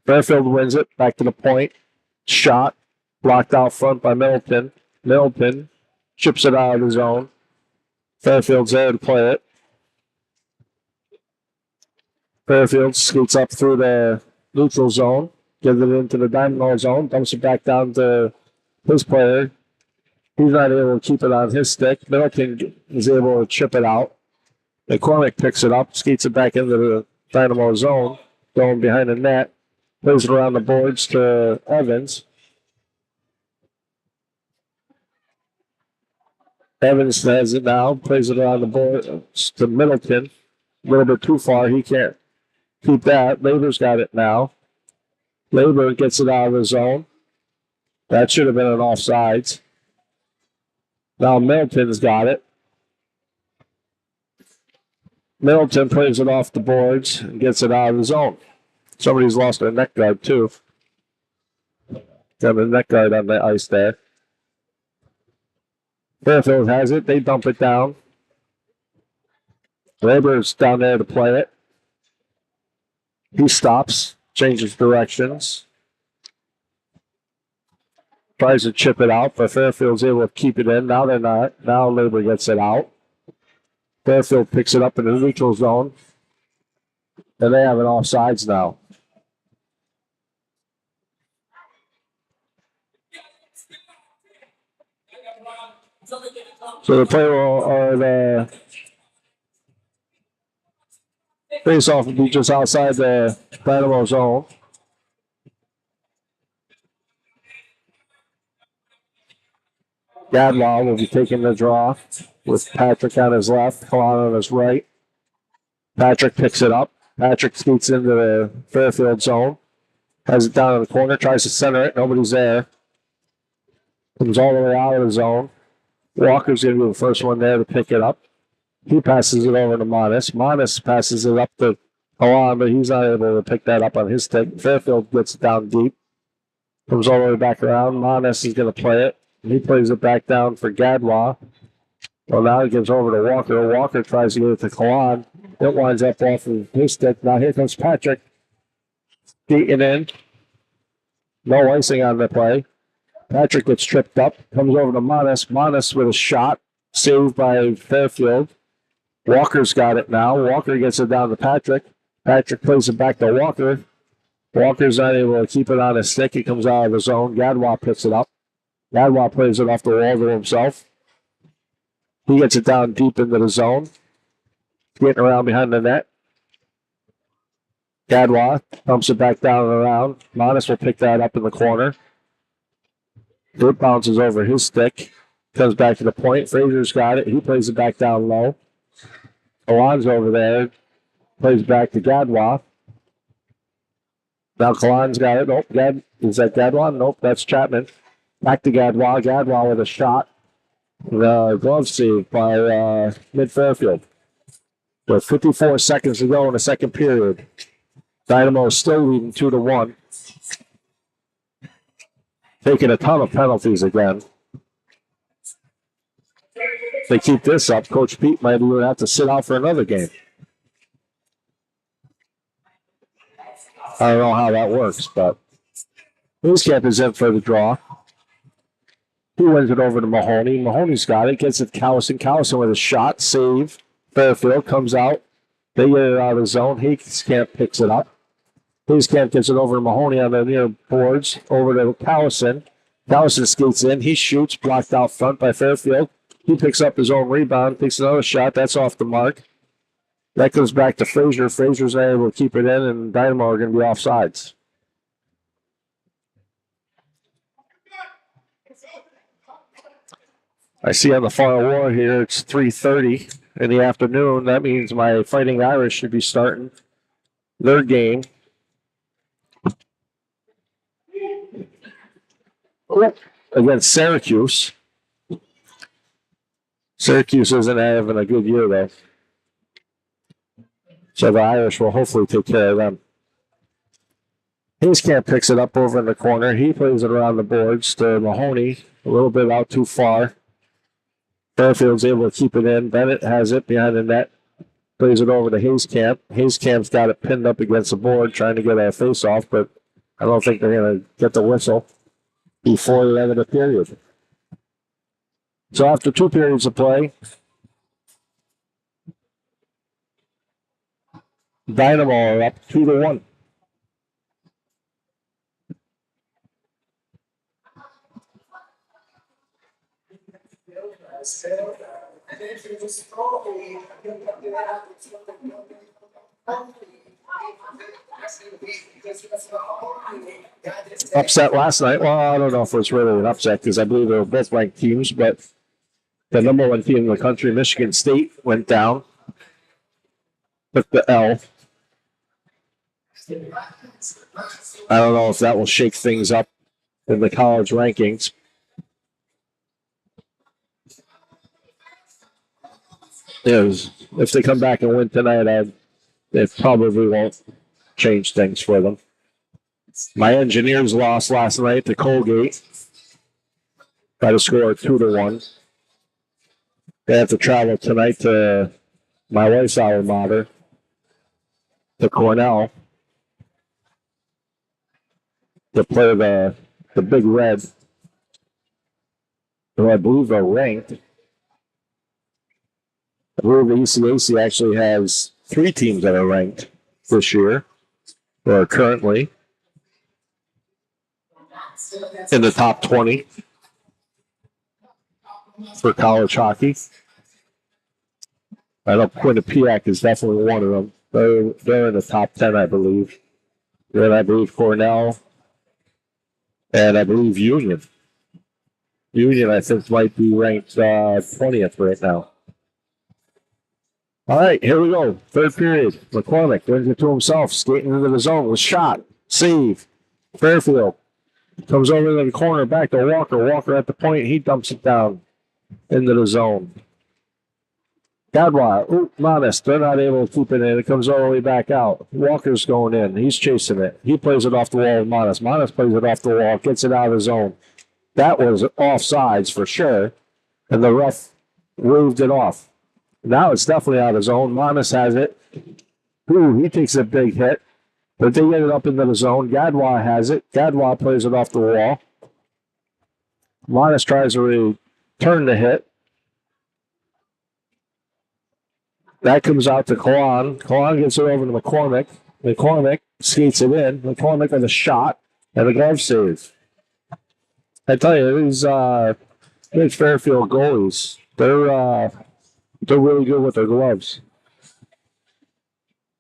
Speaker 1: Fairfield wins it. Back to the point. Shot. Blocked out front by Middleton. Middleton chips it out of the zone. Fairfield's there to play it. Fairfield scoots up through the neutral zone. Gives it into the Dynamo zone. Dumps it back down to his player. He's not able to keep it on his stick. Middleton is able to chip it out. McCormick picks it up, skates it back into the Dynamo zone, going behind the net, plays it around the boards to Evans. Evans has it now, plays it around the board to Middleton. A little bit too far. He can't keep that. Labor's got it now. Labor gets it out of the zone. That should have been an offsides. Now Middleton's got it. Middleton plays it off the boards and gets it out of the zone. Somebody's lost their neck guard, too. Got a neck guard on the ice there. Fairfield has it. They dump it down. Labor's down there to play it. He stops, changes directions. Tries to chip it out, but Fairfield's able to keep it in. Now they're not. Now Labor gets it out. Fairfield picks it up in the neutral zone. And they have it offsides now. So the play or the face-off will be just outside the Dynamo zone. Gadlaw will be taking the draw with Patrick on his left, Kalana on his right. Patrick picks it up. Patrick skates into the Fairfield zone. Has it down in the corner, tries to center it. Nobody's there. Comes all the way out of the zone. Walker's going to be the first one there to pick it up. He passes it over to Monis. Monis passes it up to Kalan, but he's not able to pick that up on his stick. Fairfield gets it down deep. Comes all the way back around. Monis is going to play it. He plays it back down for Gadwa. Well, now he gives over to Walker. Walker tries to get it to Kalan. It winds up off of his stick. Now here comes Patrick. Skating in. No icing on the play. Patrick gets tripped up. Comes over to Monis. Monis with a shot. Saved by Fairfield. Walker's got it now. Walker gets it down to Patrick. Patrick plays it back to Walker. Walker's not able to keep it on his stick. He comes out of the zone. Gadwa picks it up. Gadwa plays it off the wall to himself. He gets it down deep into the zone. Getting around behind the net. Gadwa dumps it back down and around. Monis will pick that up in the corner. It bounces over his stick. Comes back to the point. Frazier's got it. He plays it back down low. Kalan's over there. Plays back to Gadwa. Now Kalan's got it. Nope. Is that Gadwa? Nope, that's Chapman. Back to Gadwa. Gadwa with a shot. The glove save by Mid-Fairfield. With 54 seconds to go in the second period. Dynamo is still leading 2-1. Taking a ton of penalties again. If they keep this up, Coach Pete might even have to sit out for another game. I don't know how that works, but Hayscamp is in for the draw. He wins it over to Mahoney. Mahoney's got it, gets it to Cowison. Cowison with a shot, save. Fairfield comes out. They get it out of the zone. Hayscamp picks it up. Hayscamp gets it over to Mahoney on the near boards, over to Cowison. Cowison skates in. He shoots, blocked out front by Fairfield. He picks up his own rebound, takes another shot. That's off the mark. That goes back to Frazier. Frazier's not able to keep it in, and Dynamo are going to be offsides. I see on the far wall here it's 3:30 in the afternoon. That means my Fighting Irish should be starting their game. Against Syracuse. Syracuse isn't having a good year, though. So the Irish will hopefully take care of them. Hayscamp picks it up over in the corner. He plays it around the boards to Mahoney. A little bit out too far. Fairfield's able to keep it in. Bennett has it behind the net. Plays it over to Hayscamp. Hayescamp's got it pinned up against the board, trying to get a face-off, but I don't think they're going to get the whistle before the end of the period. So after 2 periods of play, Dynamo are up 2-1. Upset last night. Well, I don't know if it was really an upset because I believe they were both ranked teams, but the number 1 team in the country, Michigan State, went down. Took the L. I don't know if that will shake things up in the college rankings. If they come back and win tonight, it probably won't change things for them. My Engineers lost last night to Colgate by the score of 2-1. They have to travel tonight to my wife's alma mater, to Cornell, to play the Big Red, who I believe are ranked. I believe the ECAC actually has 3 teams that are ranked this year, or currently in the top 20 for college hockey. I know Quinnipiac is definitely one of them. They're in the top 10, I believe. Then I believe Cornell, and I believe Union. Union, I think, might be ranked 20th right now. All right, here we go. 3rd period. McCormick wins it to himself, skating into the zone with shot, save. Fairfield comes over to the corner, back to Walker. Walker at the point, he dumps it down into the zone. Gadwa, Modest, they're not able to keep it in. It comes all the way back out. Walker's going in. He's chasing it. He plays it off the wall with Modest. Modest plays it off the wall, gets it out of the zone. That was offsides for sure, and the ref waved it off. Now it's definitely out of zone. Modest has it. He takes a big hit, but they get it up into the zone. Gadwa has it. Gadwa plays it off the wall. Modest tries to return the hit. That comes out to Kalan. Kalan gets it over to McCormick. McCormick skates it in. McCormick with a shot and a glove save. I tell you, these Mid-Fairfield goalies, they're really good with their gloves.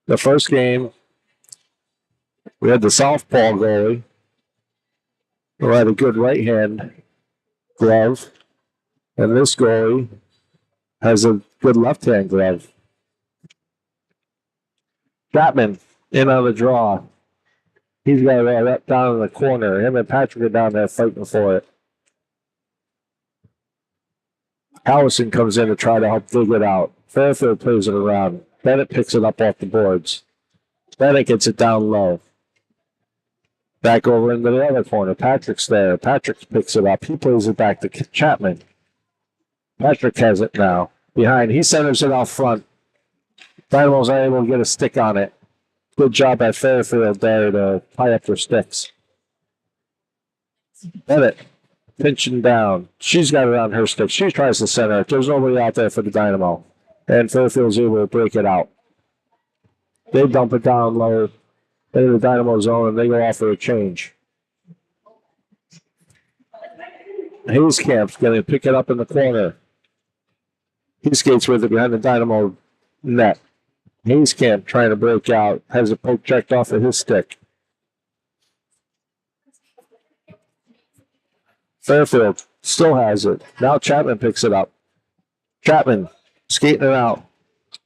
Speaker 1: The first game, we had the southpaw goalie who had a good right hand glove, and this goalie has a good left hand glove. Chapman in on the draw. He's got it up down in the corner. Him and Patrick are down there fighting for it. Cowison comes in to try to help dig it out. Fairfield plays it around. Bennett picks it up off the boards. Bennett gets it down low. Back over into the other corner. Patrick's there. Patrick picks it up. He plays it back to Chapman. Patrick has it now. Behind. He centers it out front. Dynamo's not able to get a stick on it. Good job at Fairfield there to tie up their sticks. Bennett pinching down. She's got it on her stick. She tries to center it. There's nobody out there for the Dynamo. And Fairfield's able to break it out. They dump it down low into the Dynamo zone, and they go off for a change. Hayes Camp's going to pick it up in the corner. He skates with it behind the Dynamo net. Hayes Camp trying to break out. Has a poke checked off of his stick. Fairfield still has it. Now Chapman picks it up. Chapman skating it out.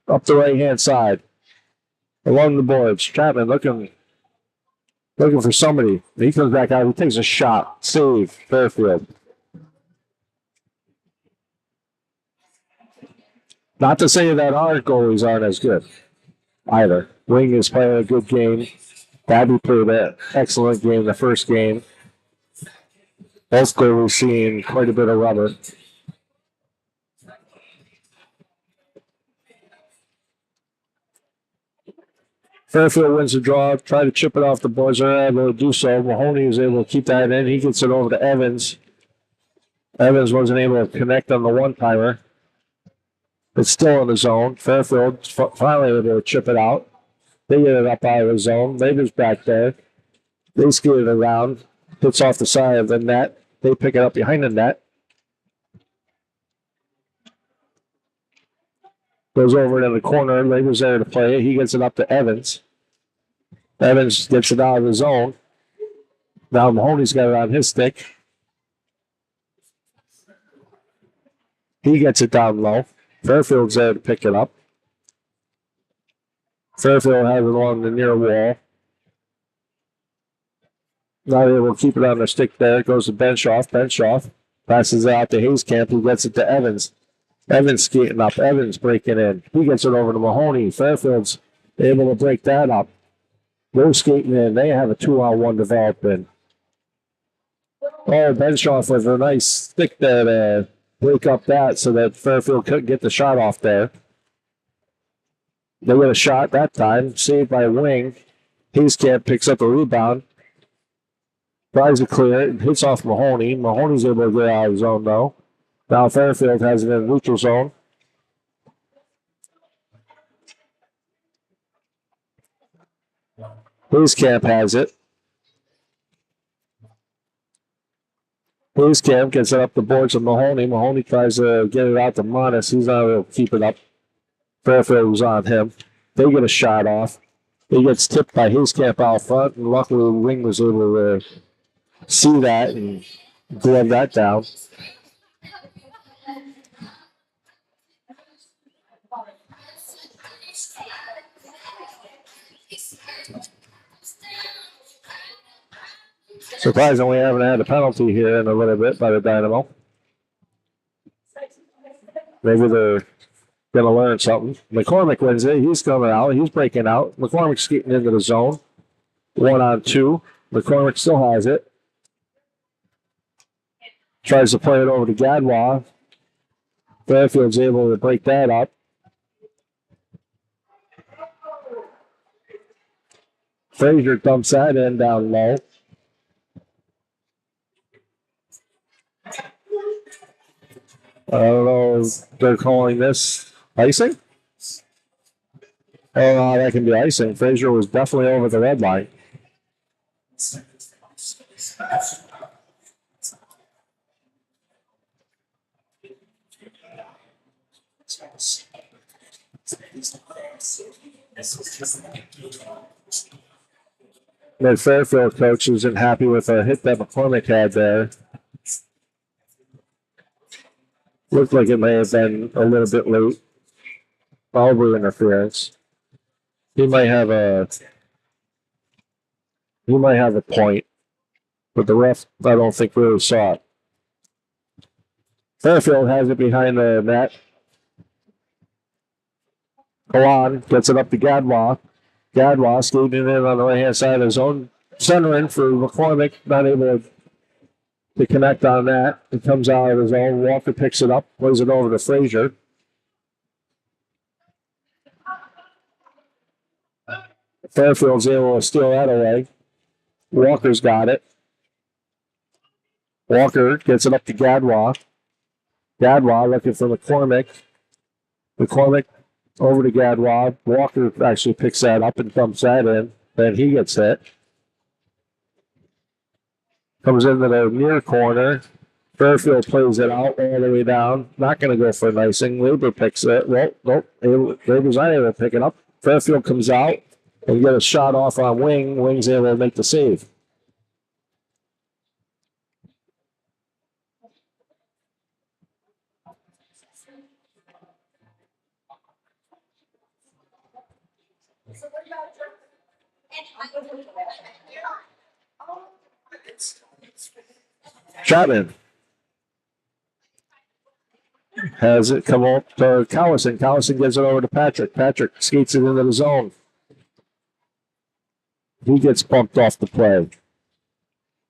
Speaker 1: Up the right-hand side. Along the boards. Chapman looking for somebody. He comes back out. He takes a shot. Save. Fairfield. Not to say that our goalies aren't as good either. Wing is playing a good game. Babby played an excellent game the first game. Both goalies seeing quite a bit of rubber. Fairfield wins the draw. Try to chip it off the boards. They're able to do so. Mahoney was able to keep that in. He gets it over to Evans. Evans wasn't able to connect on the one-timer. It's still in the zone. Fairfield finally able to chip it out. They get it up out of the zone. Labor's back there. They skate it around. Hits off the side of the net. They pick it up behind the net. Goes over in the corner. Labor's there to play it. He gets it up to Evans. Evans gets it out of the zone. Now Mahoney's got it on his stick. He gets it down low. Fairfield's there to pick it up. Fairfield has it along the near wall. Not able to keep it on their stick there. It goes to Benshoff. Benshoff passes it out to Hayescamp, who gets it to Evans. Evans skating up. Evans breaking in. He gets it over to Mahoney. Fairfield's able to break that up. They're skating in. They have a 2-on-1 developing. Oh, Benshoff with a nice stick there to break up that so that Fairfield couldn't get the shot off there. They get a shot that time, saved by Wing. Hayescamp picks up a rebound. Tries to clear it and hits off Mahoney. Mahoney's able to get out of the zone, though. Now Fairfield has it in neutral zone. Hayescamp has it. Hayescamp gets it up the boards of Mahoney. Mahoney tries to get it out to Monis. He's not able to keep it up. Fairfield was on him. They get a shot off. He gets tipped by Hayescamp out front, and luckily Wing was able to see that and glove that down. Surprisingly, we haven't had a penalty here in a little bit by the Dynamo. Maybe they're going to learn something. McCormick wins it. He's coming out. He's breaking out. McCormick's getting into the zone. 1-on-2. McCormick still has it. Tries to play it over to Gadwa. Fairfield's able to break that up. Frazier dumps that in down low. I don't know if they're calling this icing. Oh, that can be icing. Frazier was definitely over the red line. The Fairfield coach isn't happy with a hit that McCormick had there. Looked like it may have been a little bit late. Probably interference. He might have a point, but the ref, I don't think, really saw it. Fairfield has it behind the net. Kalan gets it up to Gadwa. Gadwa skating in on the right-hand side of his own. Centering for McCormick, not able to connect on that. It comes out of his own. Walker picks it up, plays it over to Frazier. Fairfield's able to steal that away. Walker's got it. Walker gets it up to Gadwa. Gadwa looking for McCormick. McCormick over to Gadwa. Walker actually picks that up and dumps that in. Then he gets hit. Comes into the near corner. Fairfield plays it out all the way down. Not going to go for an icing. Labor picks it. Well, nope. Labor's not able to pick it up. Fairfield comes out and get a shot off on Wing. Wing's able to make the save. Chapman has it come up to Callison. Callison gives it over to Patrick. Patrick skates it into the zone. He gets bumped off the play.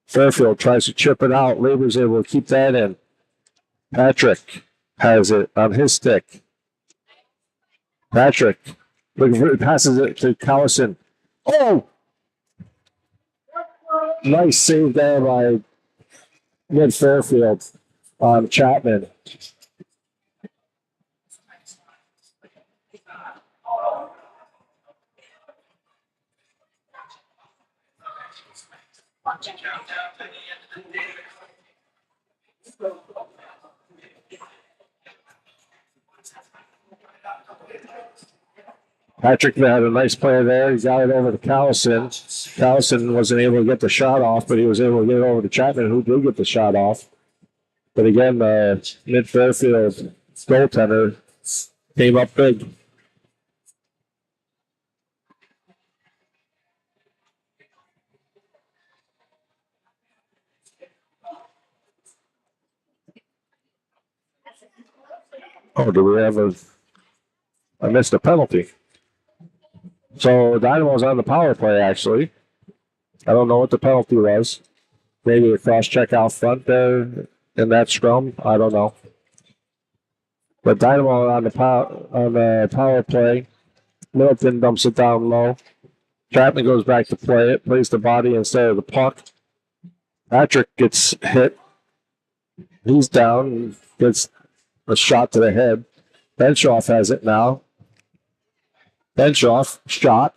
Speaker 1: Fairfield tries to chip it out. Labor's able to keep that in. Patrick has it on his stick. Patrick passes it to Callison. Oh! Nice save there by Mid-Fairfield on Chapman. Patrick had a nice play there. He got it over to Callison. Callison wasn't able to get the shot off, but he was able to get it over to Chapman, who did get the shot off. But again, Mid-Fairfield goaltender came up big. Oh, do we have I missed a penalty. So Dynamo's on the power play, actually. I don't know what the penalty was. Maybe a cross check out front there in that scrum. I don't know. But Dynamo on the power play. Middleton dumps it down low. Chapman goes back to play it, plays the body instead of the puck. Patrick gets hit. He's down and gets a shot to the head. Benshoff has it now. Benshoff, shot.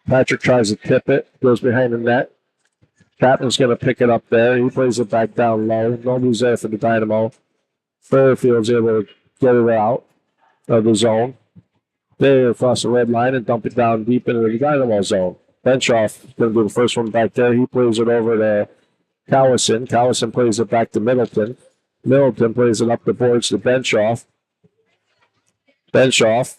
Speaker 1: Patrick tries to tip it, goes behind the net. Chapman's going to pick it up there. He plays it back down low. Nobody's there for the Dynamo. Fairfield's able to get it out of the zone. There across the red line and dump it down deep into the Dynamo zone. Benshoff is going to do the first one back there. He plays it over to Callison. Callison plays it back to Middleton. Middleton plays it up the boards to Benshoff. Benshoff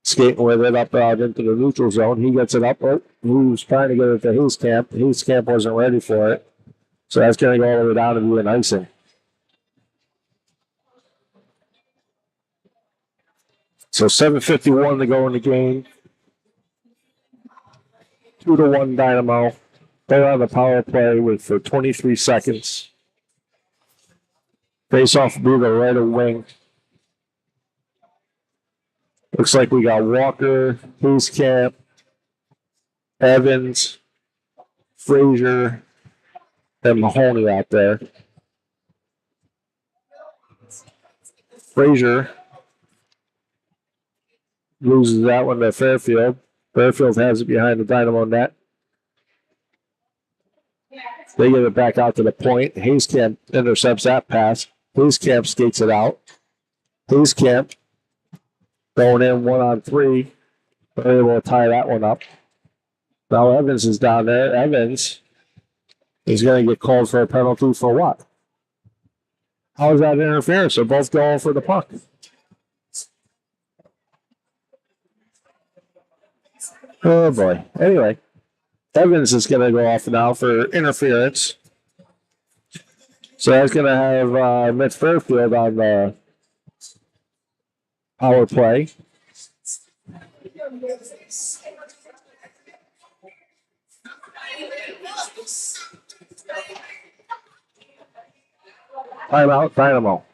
Speaker 1: skating with it up out into the neutral zone. He gets it up. Oh, he was trying to get it to Hayescamp. Hayescamp wasn't ready for it. So that's going to go all the way down to be an icing. So 7:51 to go in the game. 2-1 Dynamo. They're on the power play for 23 seconds. Face off will be the right of wing. Looks like we got Walker, Hayescamp, Evans, Frazier, and Mahoney out there. Frazier loses that one to Fairfield. Fairfield has it behind the Dynamo net. They get it back out to the point. Hayescamp intercepts that pass. Hayescamp skates it out. Hayescamp going in 1-on-3. They're able to tie that one up. Now Evans is down there. Evans is going to get called for a penalty for what? How is that interference? They're both going for the puck. Oh, boy. Anyway, Evans is going to go off now for interference. So that's going to have Mid-Fairfield on the power play. Timeout, Dynamo.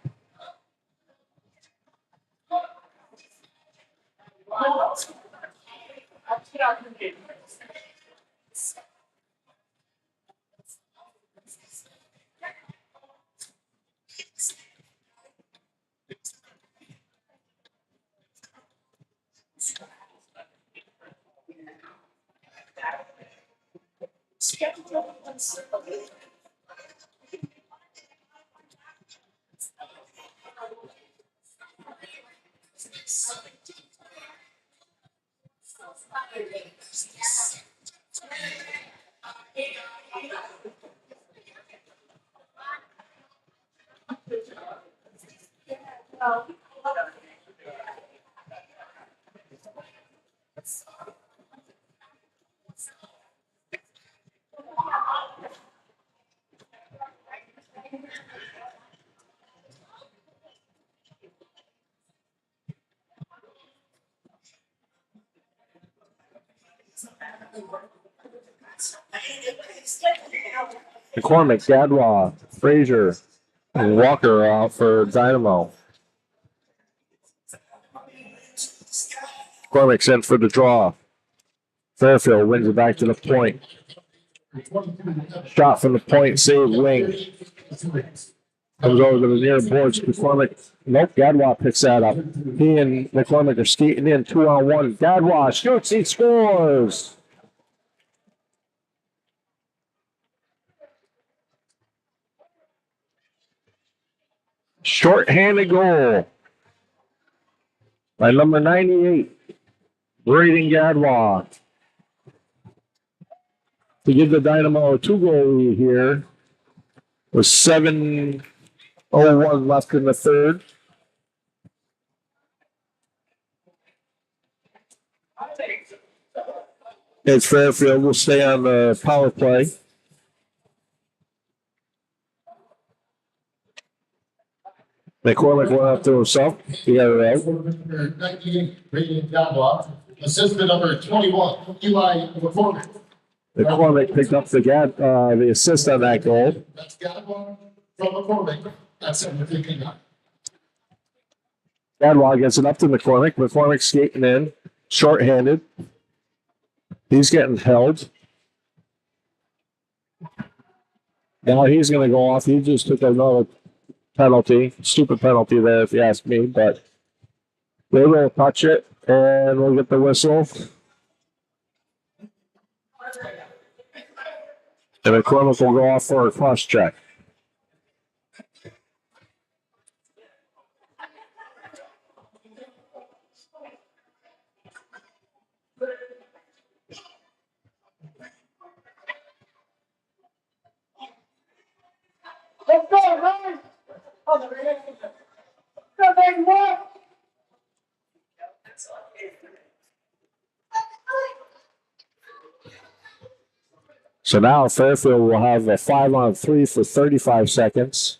Speaker 1: McCormick, Gadwa, Frazier, and Walker are out for Dynamo. McCormick's in for the draw. Fairfield wins it back to the point. Shot from the point, save wing. Comes over to the near boards. McCormick, nope, Gadwa picks that up. He and McCormick are skating in 2-on-1. Gadwa shoots, he scores. Short-handed goal by number 98, Braden Gadwa, to give the Dynamo a 2-goal lead here with 7:01 left in the third. As Fairfield will stay on the power play. McCormick went up to himself. He got it out.
Speaker 2: 98, Braden Gadwa. Assistant number 21, Eli McCormick.
Speaker 1: McCormick picked up the assist on that goal.
Speaker 2: That's Gadwa from McCormick. That's 7:59.
Speaker 1: Gadwa gets it up to McCormick. McCormick skating in, short-handed. He's getting held. Now he's going to go off. He just took another penalty. Stupid penalty there, if you ask me, but they will touch it, and we'll get the whistle. And McCormick will go off for a cross check.
Speaker 3: Let's go, guys! Go, baby, boy!
Speaker 1: So now Fairfield will have a 5-on-3 for 35 seconds.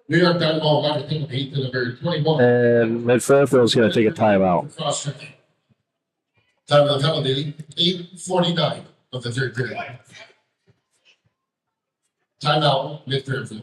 Speaker 2: New York Dynamo got a team of 8 to number 21.
Speaker 1: And Mid-Fairfield is going to take a timeout.
Speaker 2: Cross-checking. Time of the penalty, 8:49 of the third period. Timeout, Mid-Fairfield.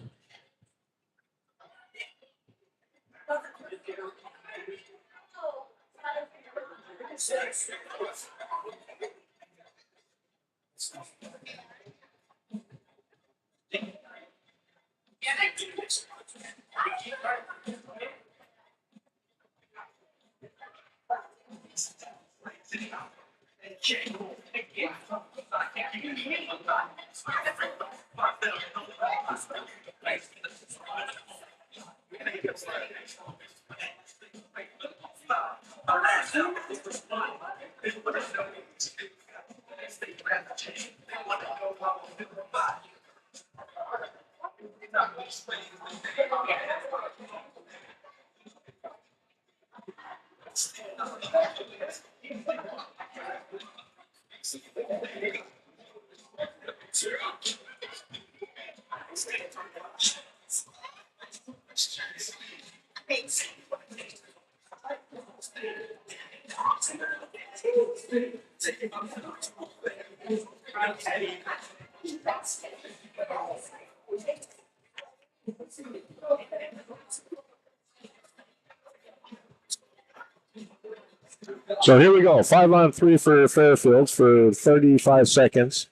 Speaker 1: So here we go. 5-on-3 for Fairfield for 35 seconds.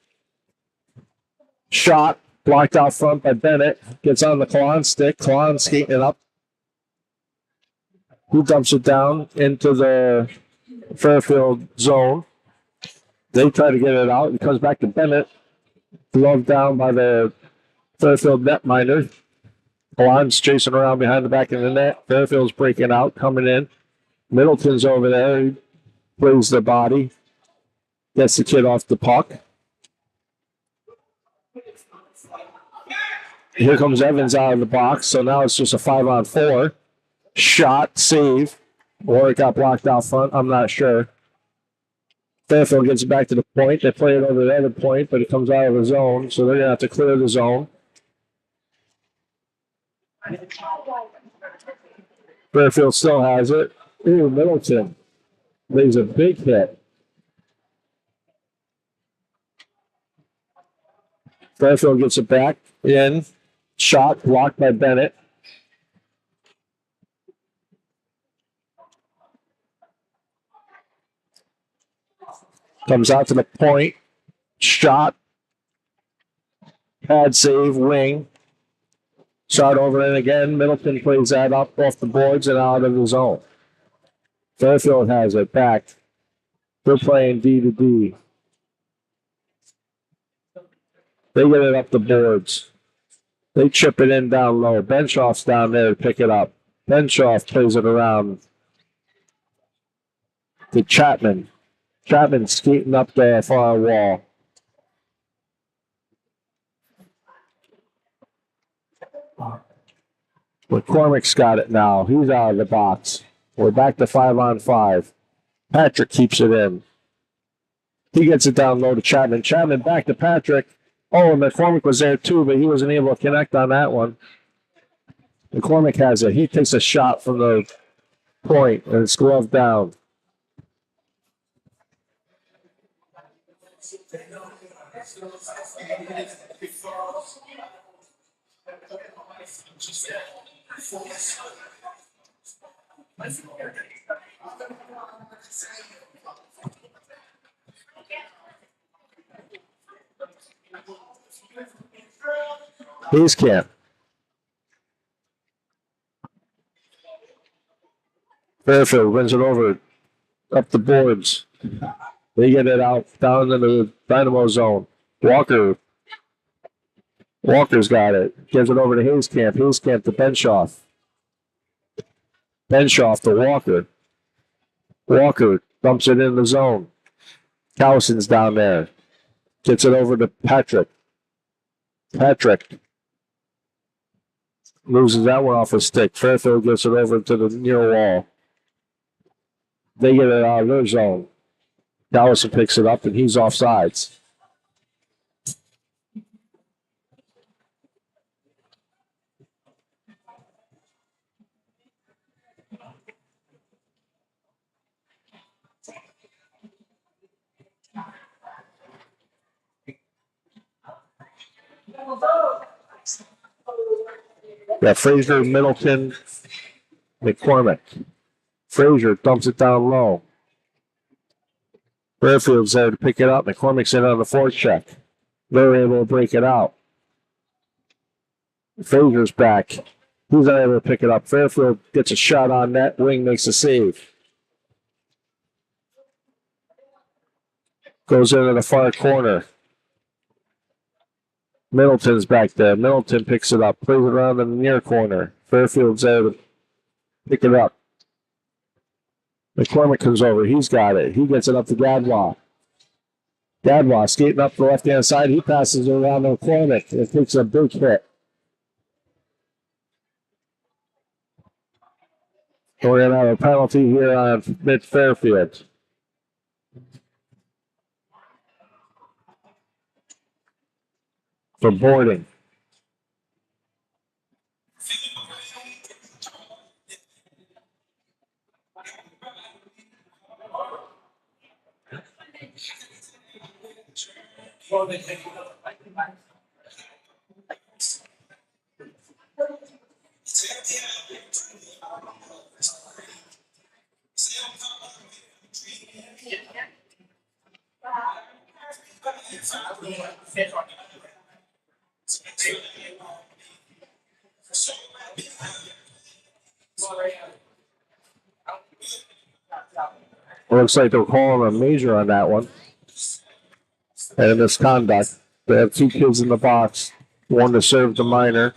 Speaker 1: Shot blocked out front by Bennett. Gets on the Kalon stick. Kalon skating it up. Who dumps it down into the Fairfield zone. They try to get it out. It comes back to Bennett. Glove down by the Fairfield netminder. Alon's chasing around behind the back of the net. Fairfield's breaking out, coming in. Middleton's over there. He plays the body. Gets the kid off the puck. Here comes Evans out of the box. So now it's just a 5-on-4. Shot, save. Or it got blocked out front. I'm not sure. Fairfield gets it back to the point. They play it over the other point, but it comes out of the zone. So they're going to have to clear the zone. Fairfield still has it. Ooh, Middleton lays a big hit. Fairfield gets it back in. Shot blocked by Bennett. Comes out to the point. Shot. Pad save, wing. Shot over and again. Middleton plays that up off the boards and out of the zone. Fairfield has it back. They're playing D to D. They get it up the boards. They chip it in down low. Benshoff's down there to pick it up. Benshoff plays it around to Chapman. Chapman skating up the far wall. McCormick's got it now. He's out of the box. We're back to 5-on-5. Patrick keeps it in. He gets it down low to Chapman. Chapman back to Patrick. Oh, McCormick was there too, but he wasn't able to connect on that one. McCormick has it. He takes a shot from the point, and it's gloved down. Hayes camp. Fairfield wins it over up the boards. They get it out down into the Dynamo zone. Walker's got it. Gives it over to Hayescamp. Hayescamp to Benshoff. Benshoff to Walker. Walker dumps it in the zone. Cowson's down there. Gets it over to Patrick. Patrick loses that one off his stick. Fairfield gets it over to the near wall. They get it out of their zone. Cowson picks it up, and he's offsides. Yeah, Frazier, Middleton, McCormick. Frazier dumps it down low. Fairfield's there to pick it up. McCormick's in on the forecheck. They're able to break it out. Frazier's back. He's unable to pick it up. Fairfield gets a shot on net. Wing makes a save. Goes into the far corner. Middleton's back there. Middleton picks it up. Plays it around in the near corner. Fairfield's there to pick it up. McCormick comes over. He's got it. He gets it up to Gadwa. Gadwa skating up the left-hand side. He passes it around to McCormick. It takes a big hit. So we're going to have a penalty here on Mid-Fairfield. For boarding. Looks like they're calling a major on that one. and misconduct. They have 2 kids in the box, one to serve the minor.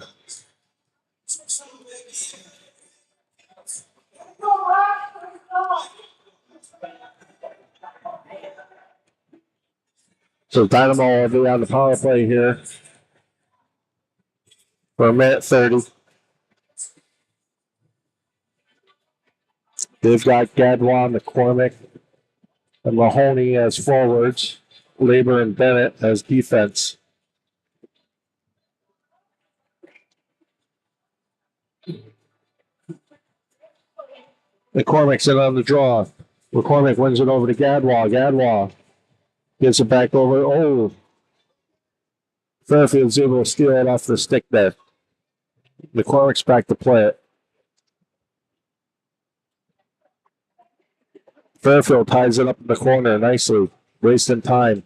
Speaker 1: So Dynamo will be on the power play here for a minute 30. They've got Gadwa, McCormick, and Mahoney as forwards. Labor and Bennett as defense. McCormick's in on the draw. McCormick wins it over to Gadwa. Gadwa gets it back over. Oh, Fairfield's able to steal it off the stick there. McCormick's back to play it. Fairfield ties it up in the corner nicely, wasting time.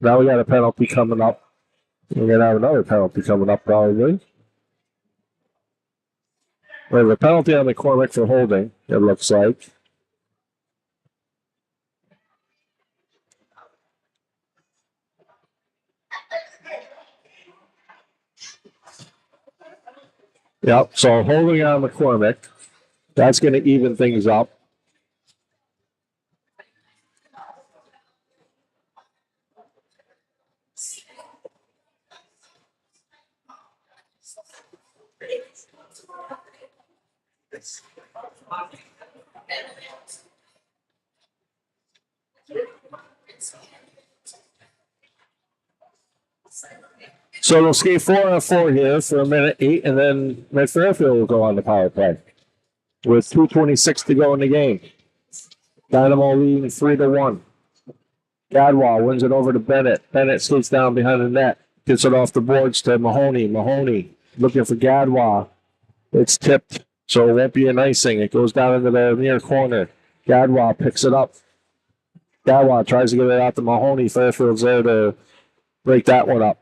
Speaker 1: Now we got a penalty coming up. We're going to have another penalty coming up probably. We have a penalty on McCormick for holding, it looks like. Yep, so holding on McCormick. That's going to even things up. So they'll skate 4-on-4 here for a minute 8, and then Mid-Fairfield will go on the power play with 2:26 to go in the game. Dynamo leading 3-1. Gadwa wins it over to Bennett. Bennett skates down behind the net, gets it off the boards to Mahoney. Mahoney looking for Gadwa. It's tipped, so it won't be an icing. It goes down into the near corner. Gadwa picks it up. Gadwa tries to get it out to Mahoney. Fairfield's there to break that one up.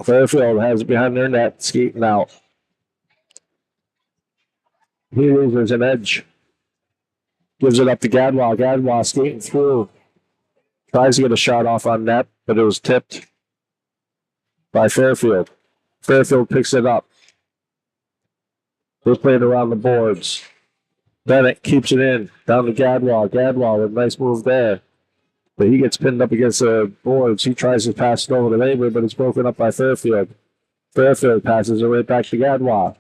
Speaker 1: Fairfield has it behind their net, skating out. He loses an edge. Gives it up to Gadwa. Gadwa skating through. Tries to get a shot off on net, but it was tipped by Fairfield. Fairfield picks it up. They play it around the boards. Bennett keeps it in. Down to Gadwa. Gadwa with a nice move there. But he gets pinned up against the boards. He tries to pass it over to Labor, but it's broken up by Fairfield. Fairfield passes it right back to Gadwa.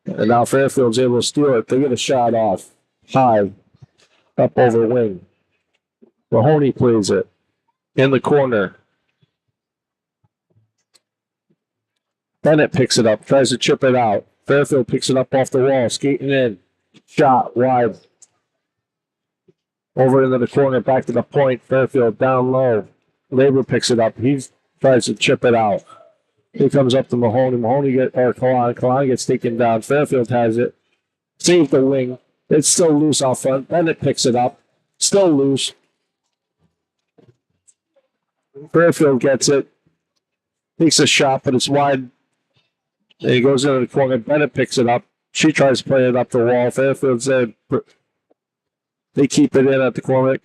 Speaker 1: And now Fairfield's able to steal it. They get a shot off. High. Up over wing. Mahoney plays it. In the corner. Bennett picks it up. Tries to chip it out. Fairfield picks it up off the wall. Skating in. Shot wide. Over into the corner, back to the point. Fairfield down low. Labor picks it up. He tries to chip it out. He comes up to Mahoney. Kalan gets taken down. Fairfield has it. Save the wing. It's still loose out front. Bennett picks it up. Still loose. Fairfield gets it. Takes a shot, but it's wide. And he goes into the corner. Bennett picks it up. She tries to play it up the wall. Fairfield's there. They keep it in at the corner.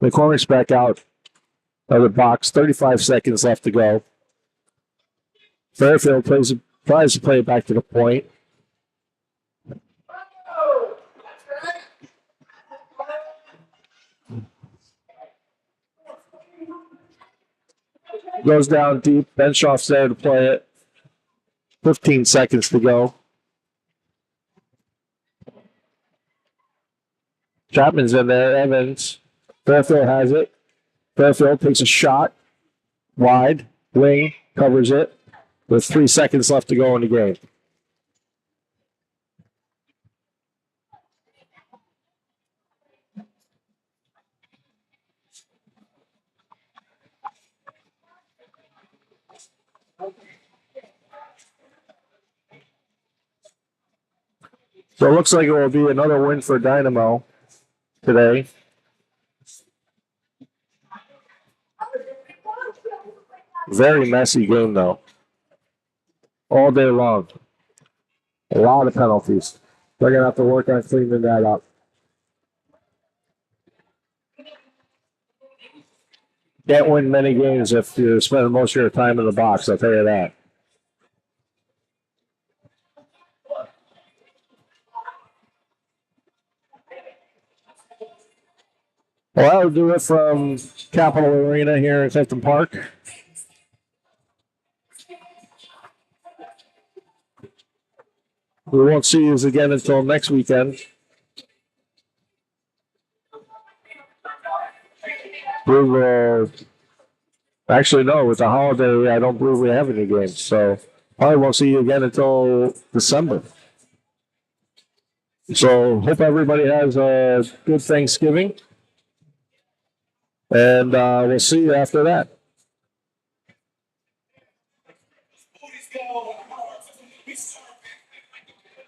Speaker 1: McCormick's back out of the box. 35 seconds left to go. Fairfield tries to play it back to the point. Goes down deep. Benshoff's there to play it. 15 seconds to go. Chapman's in there. Evans. Fairfield has it. Fairfield takes a shot. Wide. Wing. Covers it. With 3 seconds left to go in the game. So it looks like it will be another win for Dynamo today. Very messy game, though. All day long. A lot of penalties. They're going to have to work on cleaning that up. Can't win many games if you're spending most of your time in the box, I'll tell you that. Well, that'll do it from Capitol Arena here in Clifton Park. We won't see you again until next weekend. We will. Actually, no, with the holiday, I don't believe we have any games. So probably won't see you again until December. So hope everybody has a good Thanksgiving. And we'll see you after that.